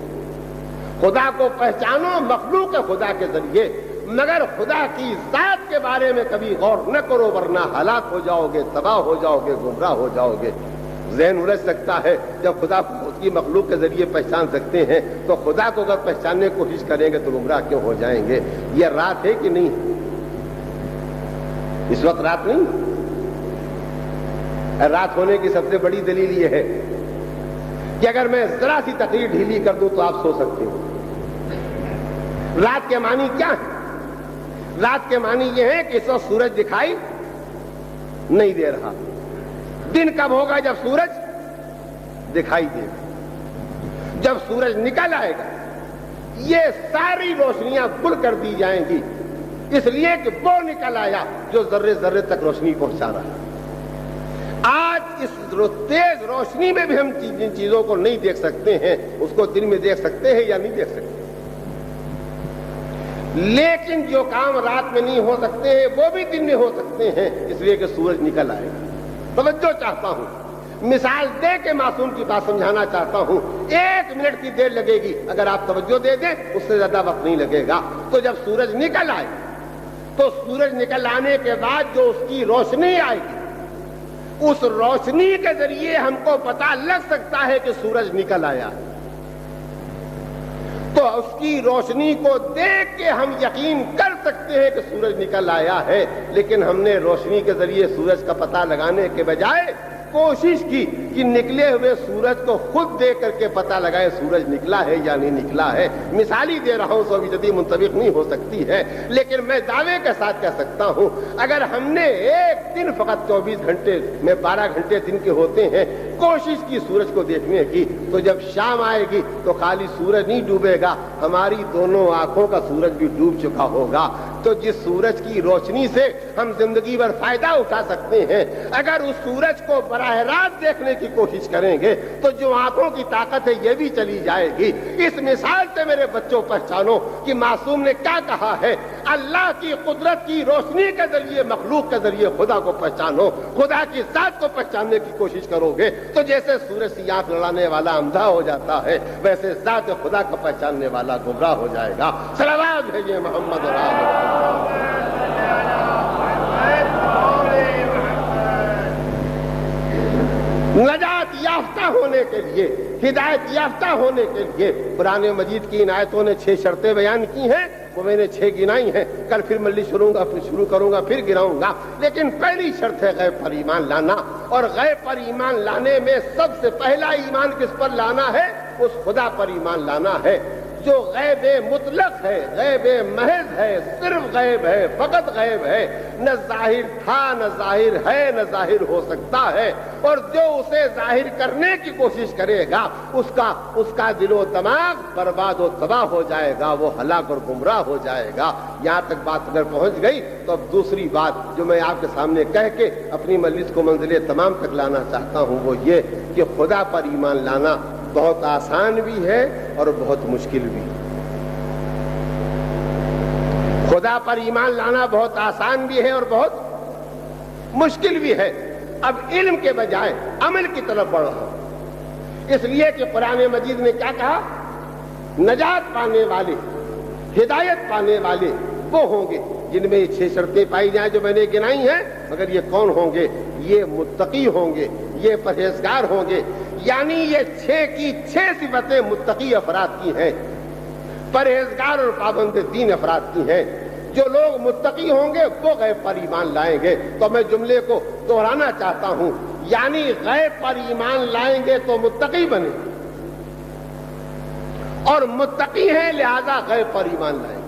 خدا کو پہچانو مخلوق خدا کے ذریعے، مگر خدا کی ذات کے بارے میں کبھی غور نہ کرو ورنہ ہلاک ہو جاؤ گے، تباہ ہو جاؤ گے، گمراہ ہو جاؤ گے۔ ذہن الجھ سکتا ہے جب خدا کو اس کی مخلوق کے ذریعے پہچان سکتے ہیں تو خدا کو اگر پہچاننے کی کوشش کریں گے تو گمراہ کیوں ہو جائیں گے؟ یہ رات ہے کہ نہیں؟ اس وقت رات نہیں. رات ہونے کی سب سے بڑی دلیل یہ ہے کہ اگر میں ذرا سی تقریر ڈھیلی کر دوں تو آپ سو سکتے ہو. رات کے معنی کیا ہے؟ رات کے معنی یہ ہے کہ اس وقت سورج دکھائی نہیں دے رہا. دن کب ہوگا؟ جب سورج دکھائی دے گا, جب سورج نکل آئے گا. یہ ساری روشنیاں گل کر دی جائیں گی, اس لیے کہ وہ نکل آیا جو ذرے ذرے تک روشنی پہنچا رہا ہے. آج اس تیز روشنی میں بھی ہم جن چیزوں کو نہیں دیکھ سکتے ہیں اس کو دن میں دیکھ سکتے ہیں یا نہیں دیکھ سکتے. لیکن جو کام رات میں نہیں ہو سکتے ہیں وہ بھی دن میں ہو سکتے ہیں, اس لیے کہ سورج نکل آئے گا. توجہ چاہتا ہوں, مثال دے کے معصوم کی بات سمجھانا چاہتا ہوں. 1 منٹ کی دیر لگے گی, اگر آپ توجہ دے دیں اس سے زیادہ وقت نہیں لگے گا. تو جب سورج نکل آئے تو سورج نکل آنے کے بعد جو اس کی روشنی آئے گی, اس روشنی کے ذریعے ہم کو پتہ لگ سکتا ہے کہ سورج نکل آیا. تو اس کی روشنی کو دیکھ کے ہم یقین کر سکتے ہیں کہ سورج نکل آیا ہے. لیکن ہم نے روشنی کے ذریعے سورج کا پتہ لگانے کے بجائے کوشش کی کہ نکلے ہوئے سورج کو خود دیکھ کر کے پتہ لگائے سورج نکلا ہے یا نہیں نکلا ہے. مثالی دے رہا ہوں, 100% منطبق نہیں ہو سکتی ہے, لیکن میں دعوے کے ساتھ کہہ سکتا ہوں اگر ہم نے ایک دن فقط 24 گھنٹے میں 12 گھنٹے دن کے ہوتے ہیں کوشش کی سورج کو دیکھنے کی, تو جب شام آئے گی تو خالی سورج نہیں ڈوبے گا, ہماری دونوں آنکھوں کا سورج بھی ڈوب چکا ہوگا. تو جس سورج کی روشنی سے ہم زندگی بھر فائدہ اٹھا سکتے ہیں, اگر اس سورج کو براہ راست دیکھنے کی کوشش کریں گے تو جو آنکھوں کی طاقت ہے یہ بھی چلی جائے گی. اس مثال سے میرے بچوں پہچانو کہ معصوم نے کیا کہا ہے. اللہ کی قدرت کی روشنی کے ذریعے, مخلوق کے ذریعے خدا کو پہچانو. خدا کی ذات کو پہچاننے کی کوشش کرو گے تو جیسے سورج سے آنکھ لڑانے والا اندھا ہو جاتا ہے, ویسے ذات خدا کو پہچاننے والا گمراہ ہو جائے گا. صلوات بھیجیے محمد اور آل نجات یافتہ ہونے کے لیے, ہدایت یافتہ ہونے کے لیے قرآن مجید کی ان آیتوں نے 6 شرطیں بیان کی ہیں. وہ میں نے 6 گنائی ہیں, کل پھر مجلس شروع کروں گا, پھر گناؤں گا. لیکن پہلی شرط ہے غیب پر ایمان لانا, اور غیب پر ایمان لانے میں سب سے پہلا ایمان کس پر لانا ہے؟ اس خدا پر ایمان لانا ہے جو غیب مطلق ہے, غیب محض ہے, صرف غیب ہے, فقط غیب ہے, نہ ظاہر تھا, نہ ظاہر ہے, نہ ظاہر ہو سکتا ہے. اور جو اسے ظاہر کرنے کی کوشش کرے گا اس کا دل و دماغ برباد و تباہ ہو جائے گا, وہ ہلاک اور گمراہ ہو جائے گا. یہاں تک بات اگر پہنچ گئی تو اب دوسری بات جو میں آپ کے سامنے کہہ کے اپنی مجلس کو منزل تمام تک لانا چاہتا ہوں وہ یہ کہ خدا پر ایمان لانا بہت آسان بھی ہے اور بہت مشکل بھی. خدا پر ایمان لانا بہت آسان بھی ہے اور بہت مشکل بھی ہے. اب علم کے بجائے عمل کی طرف بڑھ رہا ہوں, اس لیے کہ قرآن مجید نے کیا کہا؟ نجات پانے والے, ہدایت پانے والے وہ ہوں گے جن میں یہ 6 شرطیں پائی جائیں جو میں نے گنائی ہیں. مگر یہ کون ہوں گے؟ یہ متقی ہوں گے, یہ پرہیزگار ہوں گے. یعنی یہ 6 کی 6 صفتیں متقی افراد کی ہیں, پرہیزگار اور پابند دین افراد کی ہیں. جو لوگ متقی ہوں گے وہ غیب پر ایمان لائیں گے. تو میں جملے کو دہرانا چاہتا ہوں, یعنی غیب پر ایمان لائیں گے تو متقی بنے, اور متقی ہیں لہذا غیب پر ایمان لائیں گے.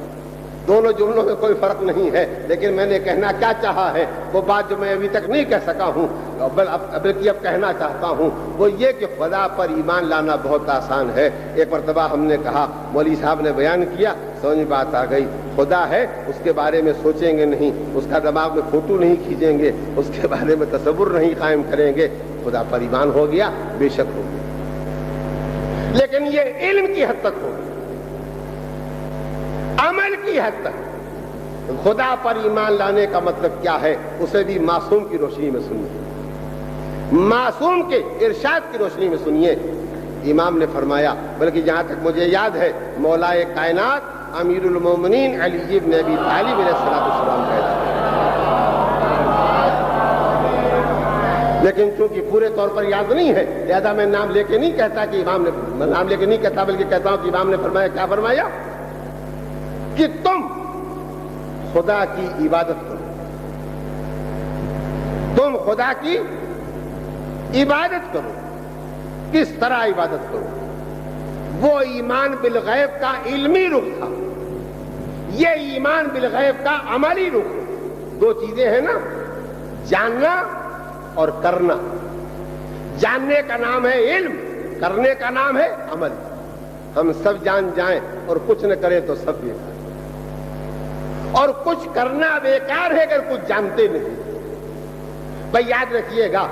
دونوں جملوں میں کوئی فرق نہیں ہے, لیکن میں نے کہنا کیا چاہا ہے وہ بات جو میں ابھی تک نہیں کہہ سکا ہوں, بلکہ اب کہنا چاہتا ہوں وہ یہ کہ خدا پر ایمان لانا بہت آسان ہے. ایک مرتبہ ہم نے کہا, مولوی صاحب نے بیان کیا, سمجھ میں بات آ گئی. خدا ہے اس کے بارے میں سوچیں گے نہیں, اس کا دماغ میں فوٹو نہیں کھینچیں گے, اس کے بارے میں تصور نہیں قائم کریں گے, خدا پر ایمان ہو گیا, بے شک ہو گیا. لیکن یہ علم کی حد تک ہو گیا, عمل کی حد تک. خدا پر ایمان لانے کا مطلب کیا ہے اسے بھی معصوم کی روشنی میں سنیے, معصوم کے ارشاد کی روشنی میں سنیے. امام نے فرمایا, بلکہ جہاں تک مجھے یاد ہے مولا کائنات امیر المومنین علی بن ابی طالب علیہ السلام کہتے ہیں, لیکن چونکہ پورے طور پر یاد نہیں ہے لہذا میں نام لے کے نہیں کہتا کہ امام نے, نام لے کے نہیں کہتا بلکہ کہتا ہوں کہ امام نے فرمایا. کیا فرمایا؟ کہ تم خدا کی عبادت کرو, تم خدا کی عبادت کرو. کس طرح عبادت کرو؟ وہ ایمان بالغیب کا علمی رخ تھا، یہ ایمان بالغیب کا عملی رخ. دو چیزیں ہیں نا، جاننا اور کرنا. جاننے کا نام ہے علم، کرنے کا نام ہے عمل. ہم سب جان جائیں اور کچھ نہ کریں تو سب بیکار، اور کچھ کرنا بیکار ہے اگر کچھ جانتے نہیں. بھائی یاد رکھیے گا،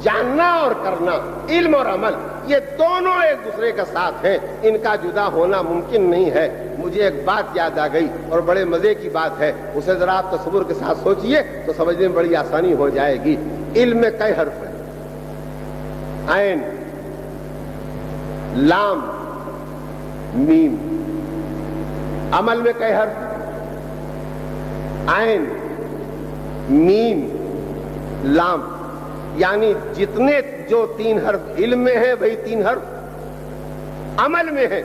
جاننا اور کرنا، علم اور عمل، یہ دونوں ایک دوسرے کا ساتھ ہیں، ان کا جدا ہونا ممکن نہیں ہے. مجھے ایک بات یاد آ گئی اور بڑے مزے کی بات ہے، اسے ذرا آپ تصور کے ساتھ سوچئے تو سمجھنے میں بڑی آسانی ہو جائے گی. علم میں کئی حرف ہیں؟ عین، لام، میم. عمل میں کئی حرف؟ عین، میم، لام. یعنی جتنے جو 3 حرف علم میں ہیں وہی 3 حرف عمل میں ہیں.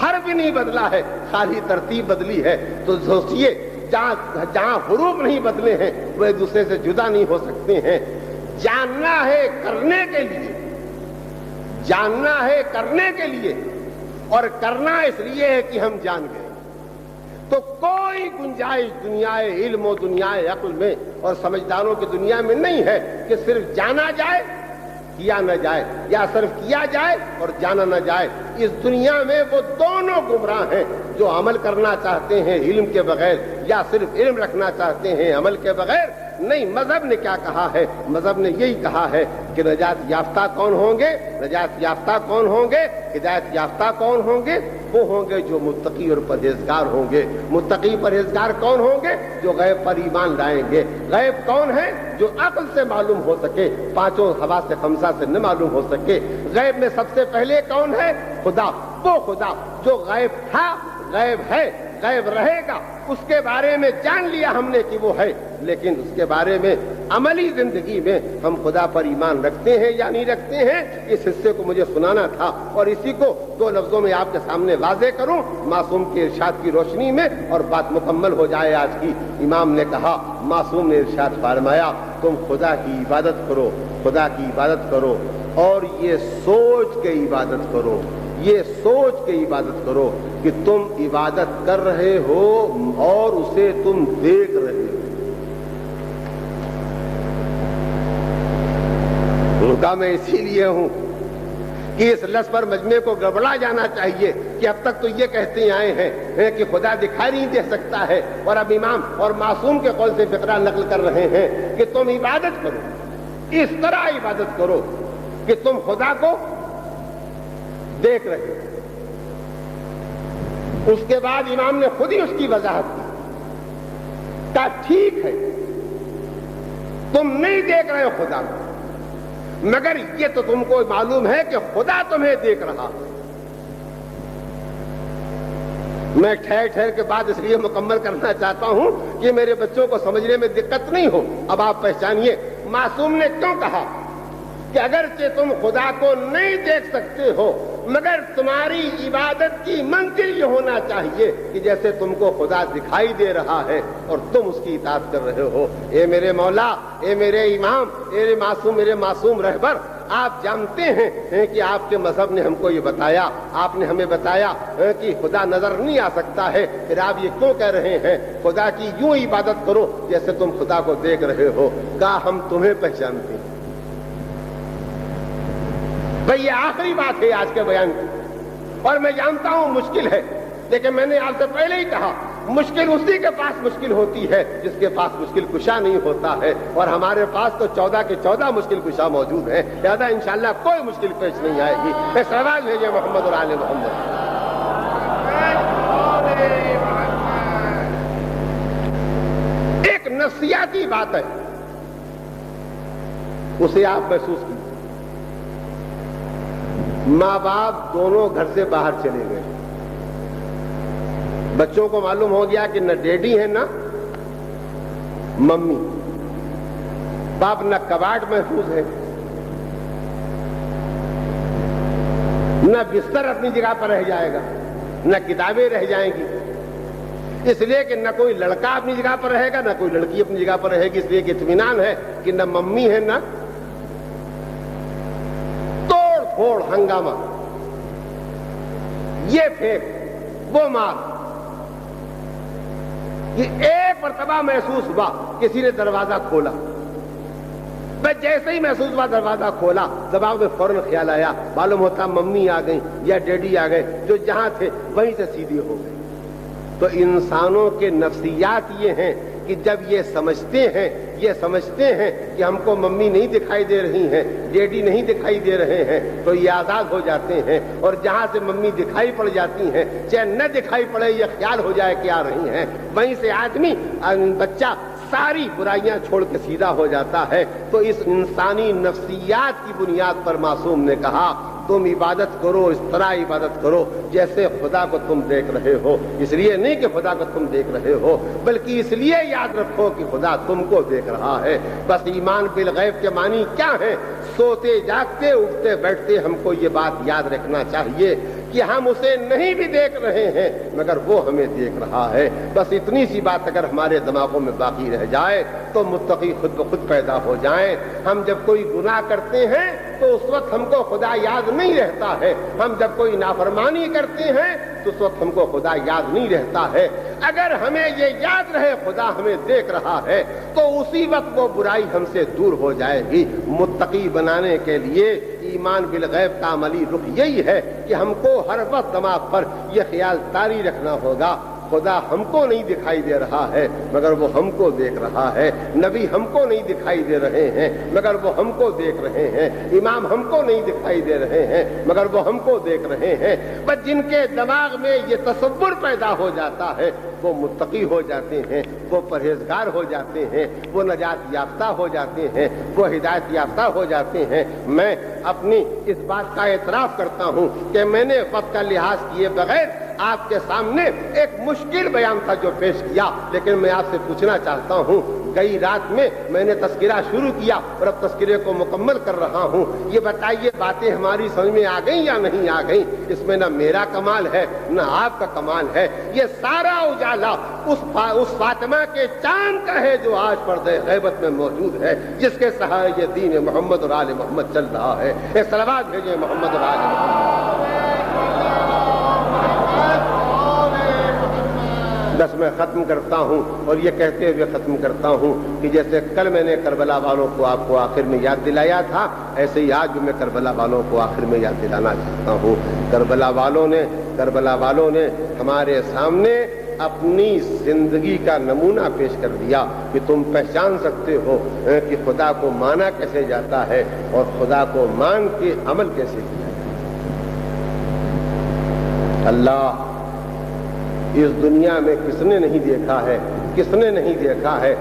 حرف نہیں بدلا ہے، خالی ترتیب بدلی ہے. تو سوچئے جہاں حروف نہیں بدلے ہیں وہ ایک دوسرے سے جدا نہیں ہو سکتے ہیں. جاننا ہے کرنے کے لیے، جاننا ہے کرنے کے لیے، اور کرنا اس لیے ہے کہ ہم جان گئے. تو کوئی گنجائش دنیا علم و دنیا عقل میں اور سمجھداروں کی دنیا میں نہیں ہے کہ صرف جانا جائے کیا نہ جائے، یا صرف کیا جائے اور جانا نہ جائے. اس دنیا میں وہ دونوں گمراہ ہیں جو عمل کرنا چاہتے ہیں علم کے بغیر، یا صرف علم رکھنا چاہتے ہیں عمل کے بغیر. نہیں، مذہب نے کیا کہا ہے؟ مذہب نے یہی کہا ہے کہ نجات یافتہ کون ہوں گے؟ نجات یافتہ کون ہوں گے؟ ہدایت یافتہ کون ہوں گے؟ وہ ہوں گے جو متقی اور پرہیزگار ہوں گے. متقی پرہیزگار کون ہوں گے؟ جو غیب پر ایمان لائیں گے. غیب کون ہے؟ جو عقل سے معلوم ہو سکے، 5 حواس خمسہ سے نہ معلوم ہو سکے. غیب میں سب سے پہلے کون ہے؟ خدا. وہ خدا جو غیب تھا، غیب ہے، غیب رہے گا. اس کے بارے میں جان لیا ہم نے کہ وہ ہے، لیکن اس کے بارے میں عملی زندگی میں ہم خدا پر ایمان رکھتے ہیں یا نہیں رکھتے ہیں. اس حصے کو مجھے سنانا تھا اور اسی کو 2 لفظوں میں آپ کے سامنے واضح کروں معصوم کے ارشاد کی روشنی میں، اور بات مکمل ہو جائے آج کی. امام نے کہا، معصوم نے ارشاد فرمایا، تم خدا کی عبادت کرو، خدا کی عبادت کرو، اور یہ سوچ کے عبادت کرو، یہ سوچ کے عبادت کرو کہ تم عبادت کر رہے ہو اور اسے تم دیکھ رہے ہو. ان کا میں اسی لیے ہوں کہ اس لفظ پر مجمع کو گڑبڑا جانا چاہیے کہ اب تک تو یہ کہتے آئے ہیں کہ خدا دکھائی نہیں دے سکتا ہے، اور اب امام اور معصوم کے قول سے فقرہ نقل کر رہے ہیں کہ تم عبادت کرو، اس طرح عبادت کرو کہ تم خدا کو دیکھ رہے. اس کے بعد امام نے خود ہی اس کی وضاحت کی. کہا ٹھیک ہے تم نہیں دیکھ رہے ہو خدا کو، مگر یہ تو تم کو معلوم ہے کہ خدا تمہیں دیکھ رہا. میں ٹھہر ٹھہر کے بعد اس لیے مکمل کرنا چاہتا ہوں کہ میرے بچوں کو سمجھنے میں دقت نہیں ہو. اب آپ پہچانیے معصوم نے کیوں کہا کہ اگرچہ تم خدا کو نہیں دیکھ سکتے ہو مگر تمہاری عبادت کی منزل یہ ہونا چاہیے کہ جیسے تم کو خدا دکھائی دے رہا ہے اور تم اس کی اطاعت کر رہے ہو. اے میرے مولا، اے میرے امام، میرے معصوم رہبر، آپ جانتے ہیں کہ آپ کے مذہب نے ہم کو یہ بتایا، آپ نے ہمیں بتایا کہ خدا نظر نہیں آ سکتا ہے، پھر آپ یہ کیوں کہہ رہے ہیں خدا کی یوں عبادت کرو جیسے تم خدا کو دیکھ رہے ہو؟ کہا ہم تمہیں پہچانتے ہیں. بھئی یہ آخری بات ہے آج کے بیان کی، اور میں جانتا ہوں مشکل ہے، لیکن میں نے آپ سے پہلے ہی کہا مشکل اسی کے پاس مشکل ہوتی ہے جس کے پاس مشکل کشا نہیں ہوتا ہے، اور ہمارے پاس تو 14 کے 14 مشکل کشا موجود ہیں، لہذا انشاءاللہ کوئی مشکل پیش نہیں آئے گی. میں سوال بھیجے محمد اور آل محمد. ایک نفسیاتی بات ہے، اسے آپ محسوس کیجیے. ماں باپ دونوں گھر سے باہر چلے گئے، بچوں کو معلوم ہو گیا کہ نہ ڈیڈی ہے نہ ممی، باپ نہ کباڑ محفوظ ہے نہ بستر اپنی جگہ پر رہ جائے گا، نہ کتابیں رہ جائیں گی. اس لیے کہ نہ کوئی لڑکا اپنی جگہ پر رہے گا، نہ کوئی لڑکی اپنی جگہ پر رہے گی، اس لیے کہ اطمینان ہے کہ نہ ممی ہے نہ توڑ پھوڑ ہنگامہ، یہ پھینک وہ مار۔ یہ ایک مرتبہ محسوس ہوا، کسی نے دروازہ کھولا، بس جیسے ہی محسوس ہوا دروازہ کھولا، دماغ میں فوراً خیال آیا، معلوم ہوتا ممی آ گئی یا ڈیڈی آ گئے، جو جہاں تھے وہیں سے سیدھے ہو گئے۔ تو انسانوں کے نفسیات یہ ہیں کہ جب یہ سمجھتے ہیں کہ ہم کو ممی نہیں دکھائی دے رہی ہیں، ڈیڈی نہیں دکھائی دے رہے ہیں، تو یہ آزاد ہو جاتے ہیں، اور جہاں سے ممی دکھائی پڑ جاتی ہیں، چاہے نہ دکھائی پڑے، یہ خیال ہو جائے کہ آ رہی ہیں، وہیں سے آدمی بچہ ساری برائیاں چھوڑ کے سیدھا ہو جاتا ہے۔ تو اس انسانی نفسیات کی بنیاد پر معصوم نے کہا تم عبادت کرو، اس طرح عبادت کرو جیسے خدا کو تم دیکھ رہے ہو، اس لیے نہیں کہ خدا کو تم دیکھ رہے ہو، بلکہ اس لیے یاد رکھو کہ خدا تم کو دیکھ رہا ہے۔ بس ایمان بالغیب کے معنی کیا ہے؟ سوتے جاگتے اٹھتے بیٹھتے ہم کو یہ بات یاد رکھنا چاہیے کہ ہم اسے نہیں بھی دیکھ رہے ہیں مگر وہ ہمیں دیکھ رہا ہے۔ بس اتنی سی بات اگر ہمارے دماغوں میں باقی رہ جائے تو متقی خود بخود پیدا ہو جائیں۔ ہم جب کوئی گناہ کرتے ہیں تو اس وقت ہم کو خدا یاد نہیں رہتا ہے، ہم جب کوئی نافرمانی کرتے ہیں تو اس وقت ہم کو خدا یاد نہیں رہتا ہے۔ اگر ہمیں یہ یاد رہے خدا ہمیں دیکھ رہا ہے تو اسی وقت وہ برائی ہم سے دور ہو جائے گی۔ متقی بنانے کے لیے ایمان بالغیب کا عملی رخ یہی ہے کہ ہم کو ہر وقت دماغ پر یہ خیال طاری رکھنا ہوگا خدا ہم کو نہیں دکھائی دے رہا ہے مگر وہ ہم کو دیکھ رہا ہے، نبی ہم کو نہیں دکھائی دے رہے ہیں مگر وہ ہم کو دیکھ رہے ہیں، امام ہم کو نہیں دکھائی دے رہے ہیں مگر وہ ہم کو دیکھ رہے ہیں۔ بس جن کے دماغ میں یہ تصور پیدا ہو جاتا ہے وہ متقی ہو جاتے ہیں، وہ پرہیزگار ہو جاتے ہیں، وہ نجات یافتہ ہو جاتے ہیں، وہ ہدایت یافتہ ہو جاتے ہیں۔ میں اپنی اس بات کا اعتراف کرتا ہوں کہ میں نے وقت کا لحاظ کیے بغیر آپ کے سامنے ایک مشکل بیان تھا جو پیش کیا، لیکن میں آپ سے پوچھنا چاہتا ہوں، گئی رات میں نے تذکرہ شروع کیا اور اب تذکرے کو مکمل کر رہا ہوں، یہ بتائیے باتیں ہماری سمجھ میں آ گئیں یا نہیں آ گئیں؟ اس میں نہ میرا کمال ہے نہ آپ کا کمال ہے، یہ سارا اجالا اس فاطمہ کے چاند کا ہے جو آج پردے غیبت میں موجود ہے، جس کے سہارے یہ دین محمد اور آل محمد چل رہا ہے۔ ایک صلوات بھیجیں محمد اور آل محمد۔ بس میں ختم کرتا ہوں اور یہ کہتے ہوئے ختم کرتا ہوں کہ جیسے کل میں نے کربلا والوں کو آپ کو آخر میں یاد دلایا تھا، ایسے ہی آج بھی میں کربلا والوں کو آخر میں یاد دلانا چاہتا ہوں۔ کربلا والوں نے ہمارے سامنے اپنی زندگی کا نمونہ پیش کر دیا کہ تم پہچان سکتے ہو کہ خدا کو مانا کیسے جاتا ہے اور خدا کو مان کے عمل کیسے کیا جاتا ہے۔ اللہ اس دنیا میں کس نے نہیں دیکھا ہے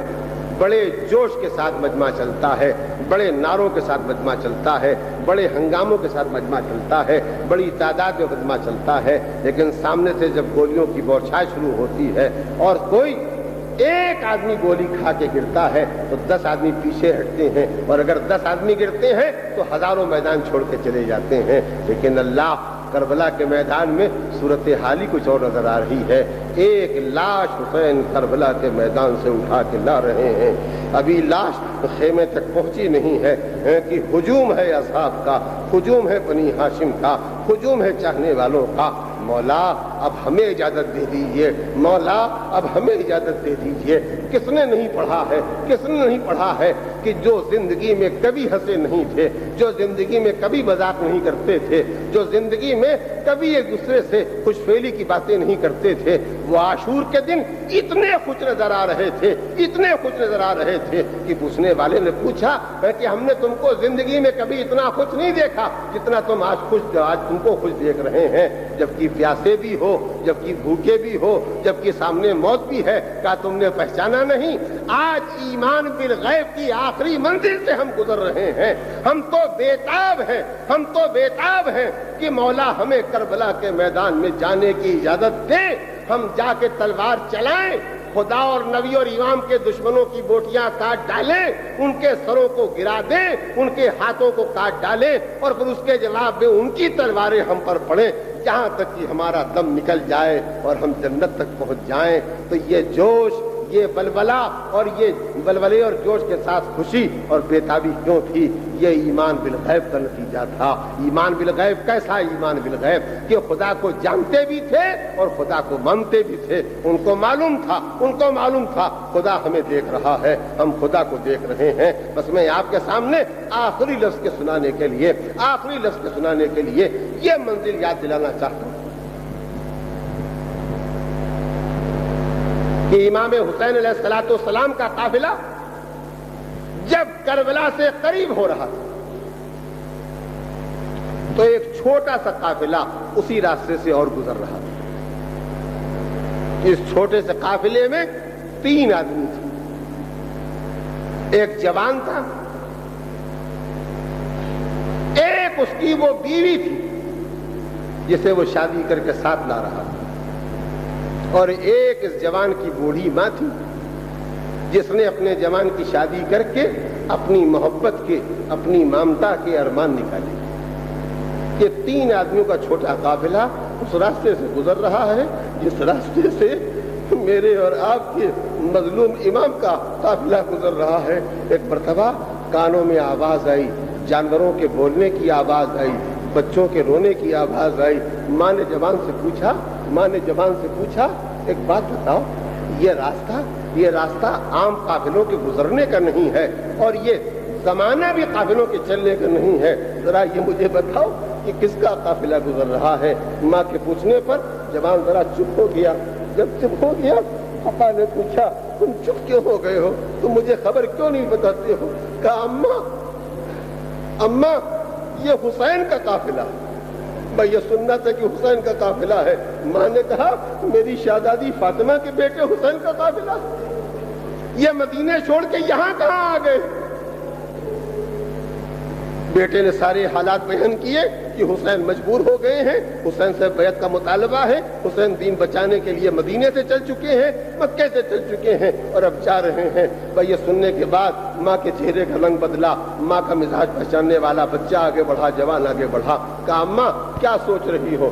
بڑے جوش کے ساتھ مجمع چلتا ہے، بڑے نعروں کے ساتھ مجمع چلتا ہے، بڑے ہنگاموں کے ساتھ مجمع چلتا ہے، بڑی تعداد میں مجمع چلتا ہے، لیکن سامنے سے جب گولیوں کی بوچھائی شروع ہوتی ہے اور کوئی ایک آدمی گولی کھا کے گرتا ہے تو 10 آدمی پیچھے ہٹتے ہیں، اور اگر 10 آدمی گرتے ہیں تو ہزاروں میدان چھوڑ کے چلے جاتے ہیں۔ لیکن اللہ کربلا کے میدان میں صورتحال ہی کچھ اور نظر آ رہی ہے۔ ایک لاش حسین کربلا کے میدان سے اٹھا کے لا رہے ہیں، ابھی لاش خیمے تک پہنچی نہیں ہے کہ ہجوم ہے اصحاب کا، ہجوم ہے بنی ہاشم کا، ہجوم ہے چاہنے والوں کا۔ مولا اب ہمیں اجازت دے دیجیے، مولا اب ہمیں اجازت دے دیجیے۔ کس نے نہیں پڑھا ہے کہ جو زندگی میں کبھی ہنسے نہیں تھے، جو زندگی میں کبھی مذاق نہیں کرتے تھے، جو زندگی میں کبھی ایک دوسرے سے خوش فیلی کی باتیں نہیں کرتے تھے، وہ عاشور کے دن اتنے خوش نظر آ رہے تھے کہ پوچھنے والے نے پوچھا کہ ہم نے تم کو زندگی میں کبھی اتنا خوش نہیں دیکھا جتنا تم آج تم کو خوش دیکھ رہے ہیں، جبکہ پیاسے بھی ہو، جبکہ بھوکے بھی ہو، جبکہ سامنے موت بھی ہے، کیا تم نے پہچانا نہیں؟ آج ایمان بالغیب کی آخری منزل سے ہم گزر رہے ہیں، ہم تو بےتاب ہیں کہ مولا ہمیں کربلا کے میدان میں جانے کی اجازت دے، ہم جا کے تلوار چلائیں، خدا اور نبی اور امام کے دشمنوں کی بوٹیاں کاٹ ڈالیں، ان کے سروں کو گرا دیں، ان کے ہاتھوں کو کاٹ ڈالیں، اور پھر اس کے جواب میں ان کی تلواریں ہم پر پڑیں۔ جہاں تک کہ ہمارا دم نکل جائے اور ہم جنت تک پہنچ جائیں۔ تو یہ جوش، یہ بلبلا اور یہ بلبلے اور جوش کے ساتھ خوشی اور بیتابی کیوں تھی؟ یہ ایمان بالغیب کا نتیجہ تھا۔ ایمان بالغیب کیسا ایمان بالغیب کہ خدا کو جانتے بھی تھے اور خدا کو مانتے بھی تھے۔ ان کو معلوم تھا خدا ہمیں دیکھ رہا ہے، ہم خدا کو دیکھ رہے ہیں۔ بس میں آپ کے سامنے آخری لفظ کے سنانے کے لیے یہ منزل یاد دلانا چاہتا ہوں کہ امام حسین علیہ السلام کا قافلہ جب کربلا سے قریب ہو رہا تھا تو ایک چھوٹا سا قافلہ اسی راستے سے اور گزر رہا تھا۔ اس چھوٹے سے قافلے میں 3 آدمی تھے۔ ایک جوان تھا، ایک اس کی وہ بیوی تھی جسے وہ شادی کر کے ساتھ لا رہا تھا، اور ایک اس جوان کی بوڑھی ماں تھی جس نے اپنے جوان کی شادی کر کے اپنی محبت کے، اپنی ممتا کے ارمان نکالے۔ یہ 3 آدمیوں کا چھوٹا قافلہ اس راستے سے گزر رہا ہے جس راستے سے میرے اور آپ کے مظلوم امام کا قافلہ گزر رہا ہے۔ ایک مرتبہ کانوں میں آواز آئی، جانوروں کے بولنے کی آواز آئی، بچوں کے رونے کی آواز آئی۔ ماں نے جوان سے پوچھا ایک بات بتاؤ، یہ راستہ عام قافلوں کے گزرنے کا نہیں ہے اور یہ زمانہ بھی قافلوں کے چلنے کا نہیں ہے، ذرا یہ مجھے بتاؤ کہ کس کا قافلہ گزر رہا ہے؟ ماں کے پوچھنے پر جوان ذرا چپ ہو گیا۔ جب چپ ہو گیا پاپا نے پوچھا تم چپ کیوں ہو گئے ہو، تم مجھے خبر کیوں نہیں بتاتے ہو؟ کہا اماں یہ حسین کا قافلہ، میں یہ سننا تھا کہ حسین کا قافلہ ہے۔ ماں نے کہا میری شہزادی فاطمہ کے بیٹے حسین کا قافلہ، یہ مدینے چھوڑ کے یہاں کہاں آ گئے؟ بیٹے نے سارے حالات بیان کیے کہ حسین مجبور ہو گئے ہیں، حسین سے بیعت کا مطالبہ ہے، حسین دین بچانے کے لیے مدینے سے چل چکے ہیں، مکے سے چل چکے ہیں اور اب جا رہے ہیں۔ بھائی یہ سننے کے بعد ماں کے چہرے کا رنگ بدلا، ماں کا مزاج پہچاننے والا بچہ آگے بڑھا، جوان آگے بڑھا۔ کہا اماں کیا سوچ رہی ہو؟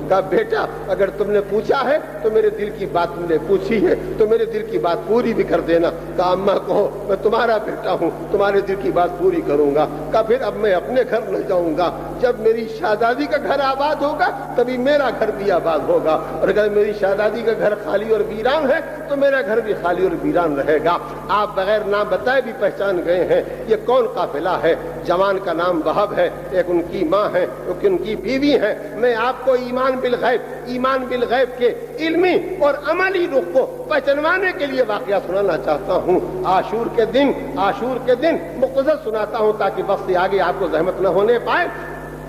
کہا بیٹا اگر تم نے پوچھا ہے تو میرے دل کی بات تم نے پوچھی ہے تو میرے دل کی بات پوری بھی کر دینا۔ کہا اماں کہو میں تمہارا بیٹا ہوں، تمہارے دل کی بات پوری کروں گا۔ کہا پھر اب میں اپنے گھر نہ جاؤں گا، جب میری شہزادی کا گھر آباد ہوگا تبھی میرا گھر بھی آباد ہوگا، اور اگر میری شہزادی کا گھر خالی اور ویران ہے تو میرا گھر بھی خالی اور ویران رہے گا۔ آپ بغیر نام بتائے بھی پہچان گئے ہیں یہ کون قافلہ ہے۔ جوان کا نام وہب ہے، ایک ان کی ماں ہے، ایک ان کی بیوی ہے۔ میں آپ کو ایمان بالغیب کے علمی اور عملی رخ کو پہچانوانے کے لیے واقعہ سنانا چاہتا ہوں۔ عاشور کے دن مختصر سناتا ہوں تاکہ وقت سے آگے آپ کو زحمت نہ ہونے پائے۔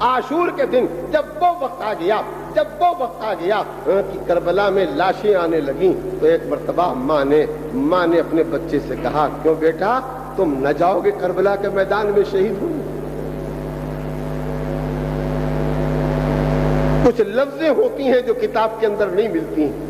عاشور کے دن جب وہ وقت آ گیا کہ کربلا میں لاشیں آنے لگیں تو ایک مرتبہ ماں نے اپنے بچے سے کہا کیوں بیٹا تم نہ جاؤ گے کربلا کے میدان میں شہید ہونے؟ کچھ لفظیں ہوتی ہیں جو کتاب کے اندر نہیں ملتی ہیں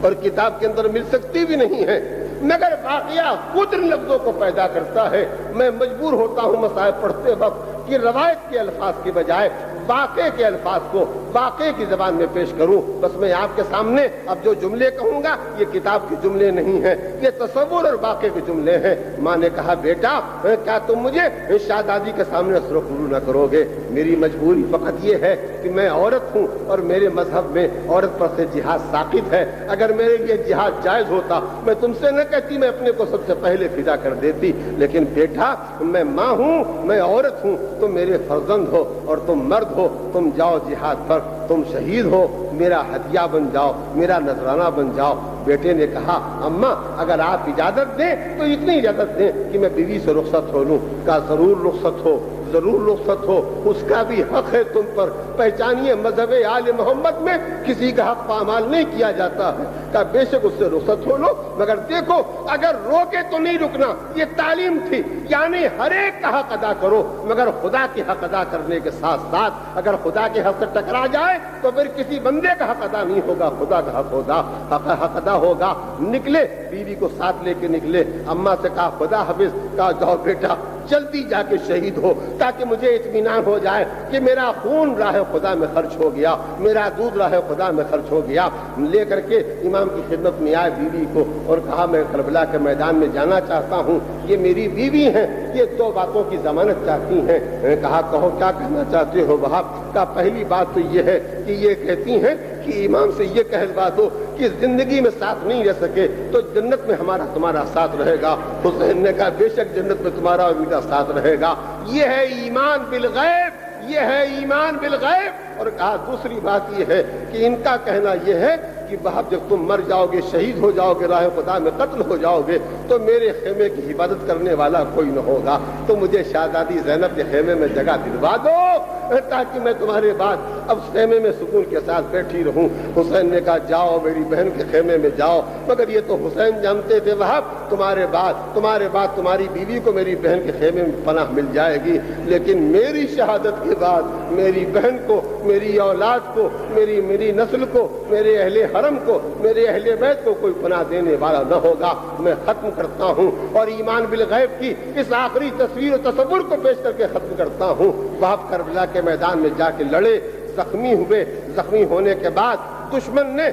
اور کتاب کے اندر مل سکتی بھی نہیں ہیں، مگر واقعہ خود ان لفظوں کو پیدا کرتا ہے۔ میں مجبور ہوتا ہوں مصائب پڑھتے وقت کہ روایت کے الفاظ کی بجائے واقعے کے الفاظ کو واقعے کی زبان میں پیش کروں۔ بس میں آپ کے سامنے اب جو جملے کہوں گا یہ کتاب کے جملے نہیں ہیں، یہ تصور اور واقعے کے جملے ہیں۔ ماں نے کہا بیٹا کیا تم مجھے شہزادی کے سامنے سرخرو نہ کرو گے؟ میری مجبوری فقط یہ ہے کہ میں عورت ہوں اور میرے مذہب میں عورت پر سے جہاد ساقط ہے۔ اگر میرے لیے جہاد جائز ہوتا میں تم سے نہ کہتی، میں اپنے کو سب سے پہلے فدا کر دیتی، لیکن بیٹا میں ماں ہوں، میں عورت ہوں، تم میرے فرزند ہو اور تم مرد ہو، تم جاؤ جہاد پر، تم شہید ہو، میرا ہدیہ بن جاؤ، میرا نذرانہ بن جاؤ۔ بیٹے نے کہا اماں اگر آپ اجازت دیں تو اتنی اجازت دیں کہ میں بیوی سے رخصت ہو لوں۔ کہا ضرور رخصت ہو، اس کا بھی حق ہے تم پر۔ پہچانیے مذہب آل محمد میں کسی کا حق پامال نہیں کیا جاتا ہے۔ کہا بے شک اس سے رخصت ہو لو، مگر دیکھو اگر روکے تو نہیں رکنا، یہ تعلیم تھی، یعنی ہر ایک کا حق ادا کرو، مگر خدا کے حق ادا کرنے کے ساتھ ساتھ اگر خدا کے حق سے ٹکرا جائے تو پھر کسی بندے کا حق ادا نہیں ہوگا، خدا کا حق ادا ہوگا۔ نکلے، بیوی کو ساتھ لے کے نکلے، اماں سے کہا خدا حافظ، کہا جاؤ بیٹا جلدی جا کے شہید ہو تاکہ مجھے اطمینان ہو جائے کہ میرا خون راہ خدا میں خرچ ہو گیا، میرا دودھ راہ خدا میں خرچ ہو گیا۔ لے کر کے امام کی خدمت میں آئے بیوی کو اور کہا میں کربلا کے میدان میں جانا چاہتا ہوں، یہ میری بیوی ہیں، یہ دو باتوں کی ضمانت چاہتی ہیں۔ کہا کہو کیا کہنا چاہتے ہو وہاں؟ کہا پہلی بات تو یہ ہے کہ یہ کہتی ہیں کہ امام سے یہ کہلوا دو کہ زندگی میں ساتھ نہیں رہ سکے تو جنت میں ہمارا تمہارا ساتھ رہے گا۔ حسین نے کہا بے شک جنت میں تمہارا اور میرا ساتھ رہے گا۔ یہ ہے ایمان بالغیب، یہ ہے ایمان بالغیب۔ اور کہا دوسری بات یہ ہے کہ ان کا کہنا یہ ہے کہ باپ جب تم مر جاؤ گے، شہید ہو جاؤ گے، راہ خدا میں قتل ہو جاؤ گے تو میرے خیمے کی حفاظت کرنے والا کوئی نہ ہوگا، تو مجھے شہزادی زینب کے خیمے میں جگہ دلوا دو تاکہ میں تمہارے بعد اب خیمے میں سکون کے ساتھ بیٹھی رہوں۔ حسین نے کہا جاؤ میری بہن کے خیمے میں جاؤ، مگر یہ تو حسین جانتے تھے وہاں تمہارے بعد تمہاری بیوی کو میری بہن کے خیمے میں پناہ مل جائے گی، لیکن میری شہادت کے بعد میری بہن کو، میری اولاد کو، میری نسل کو، میرے اہل حرم کو، میرے اہل بیت کو کوئی پناہ دینے والا نہ ہوگا۔ میں ختم کرتا ہوں اور ایمان بالغیب کی اس آخری تصویر و تصور کو پیش کر کے ختم کرتا ہوں۔ باپ کربلا کے میدان میں جا کے لڑے، زخمی ہوئے، زخمی ہونے کے بعد دشمن نے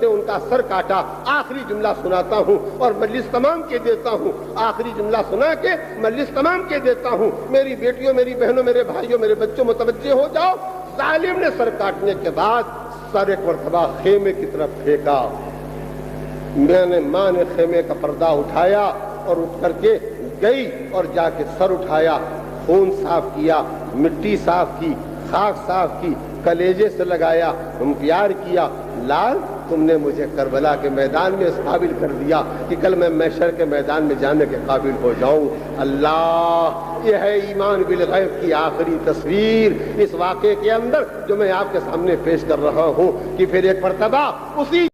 ان کا سر کاٹا۔ آخری جملہ سناتا ہوں اور مجلس تمام کے دیتا ہوں، آخری جملہ سنا کے مجلس تمام کے دیتا ہوں۔ میری بیٹیوں، میری بہنوں، میرے بھائیوں، میرے بچوں متوجہ ہو جاؤ۔ ظالم نے سر کاٹنے کے بعد سر ایک مرتبہ خیمے کی طرف پھینکا۔ ماں نے خیمے کا پردہ اٹھایا اور اٹھ کر کے گئی اور جا کے سر اٹھایا، خون صاف کیا، مٹی صاف کی، خاک صاف کی، کلیجے سے لگایا، پیار کیا۔ لال تم نے مجھے کربلا کے میدان میں اس قابل کر دیا کہ کل میں محشر کے میدان میں جانے کے قابل ہو جاؤں۔ اللہ، یہ ہے ایمان بالغیب کی آخری تصویر اس واقعے کے اندر جو میں آپ کے سامنے پیش کر رہا ہوں کہ پھر ایک مرتبہ اسی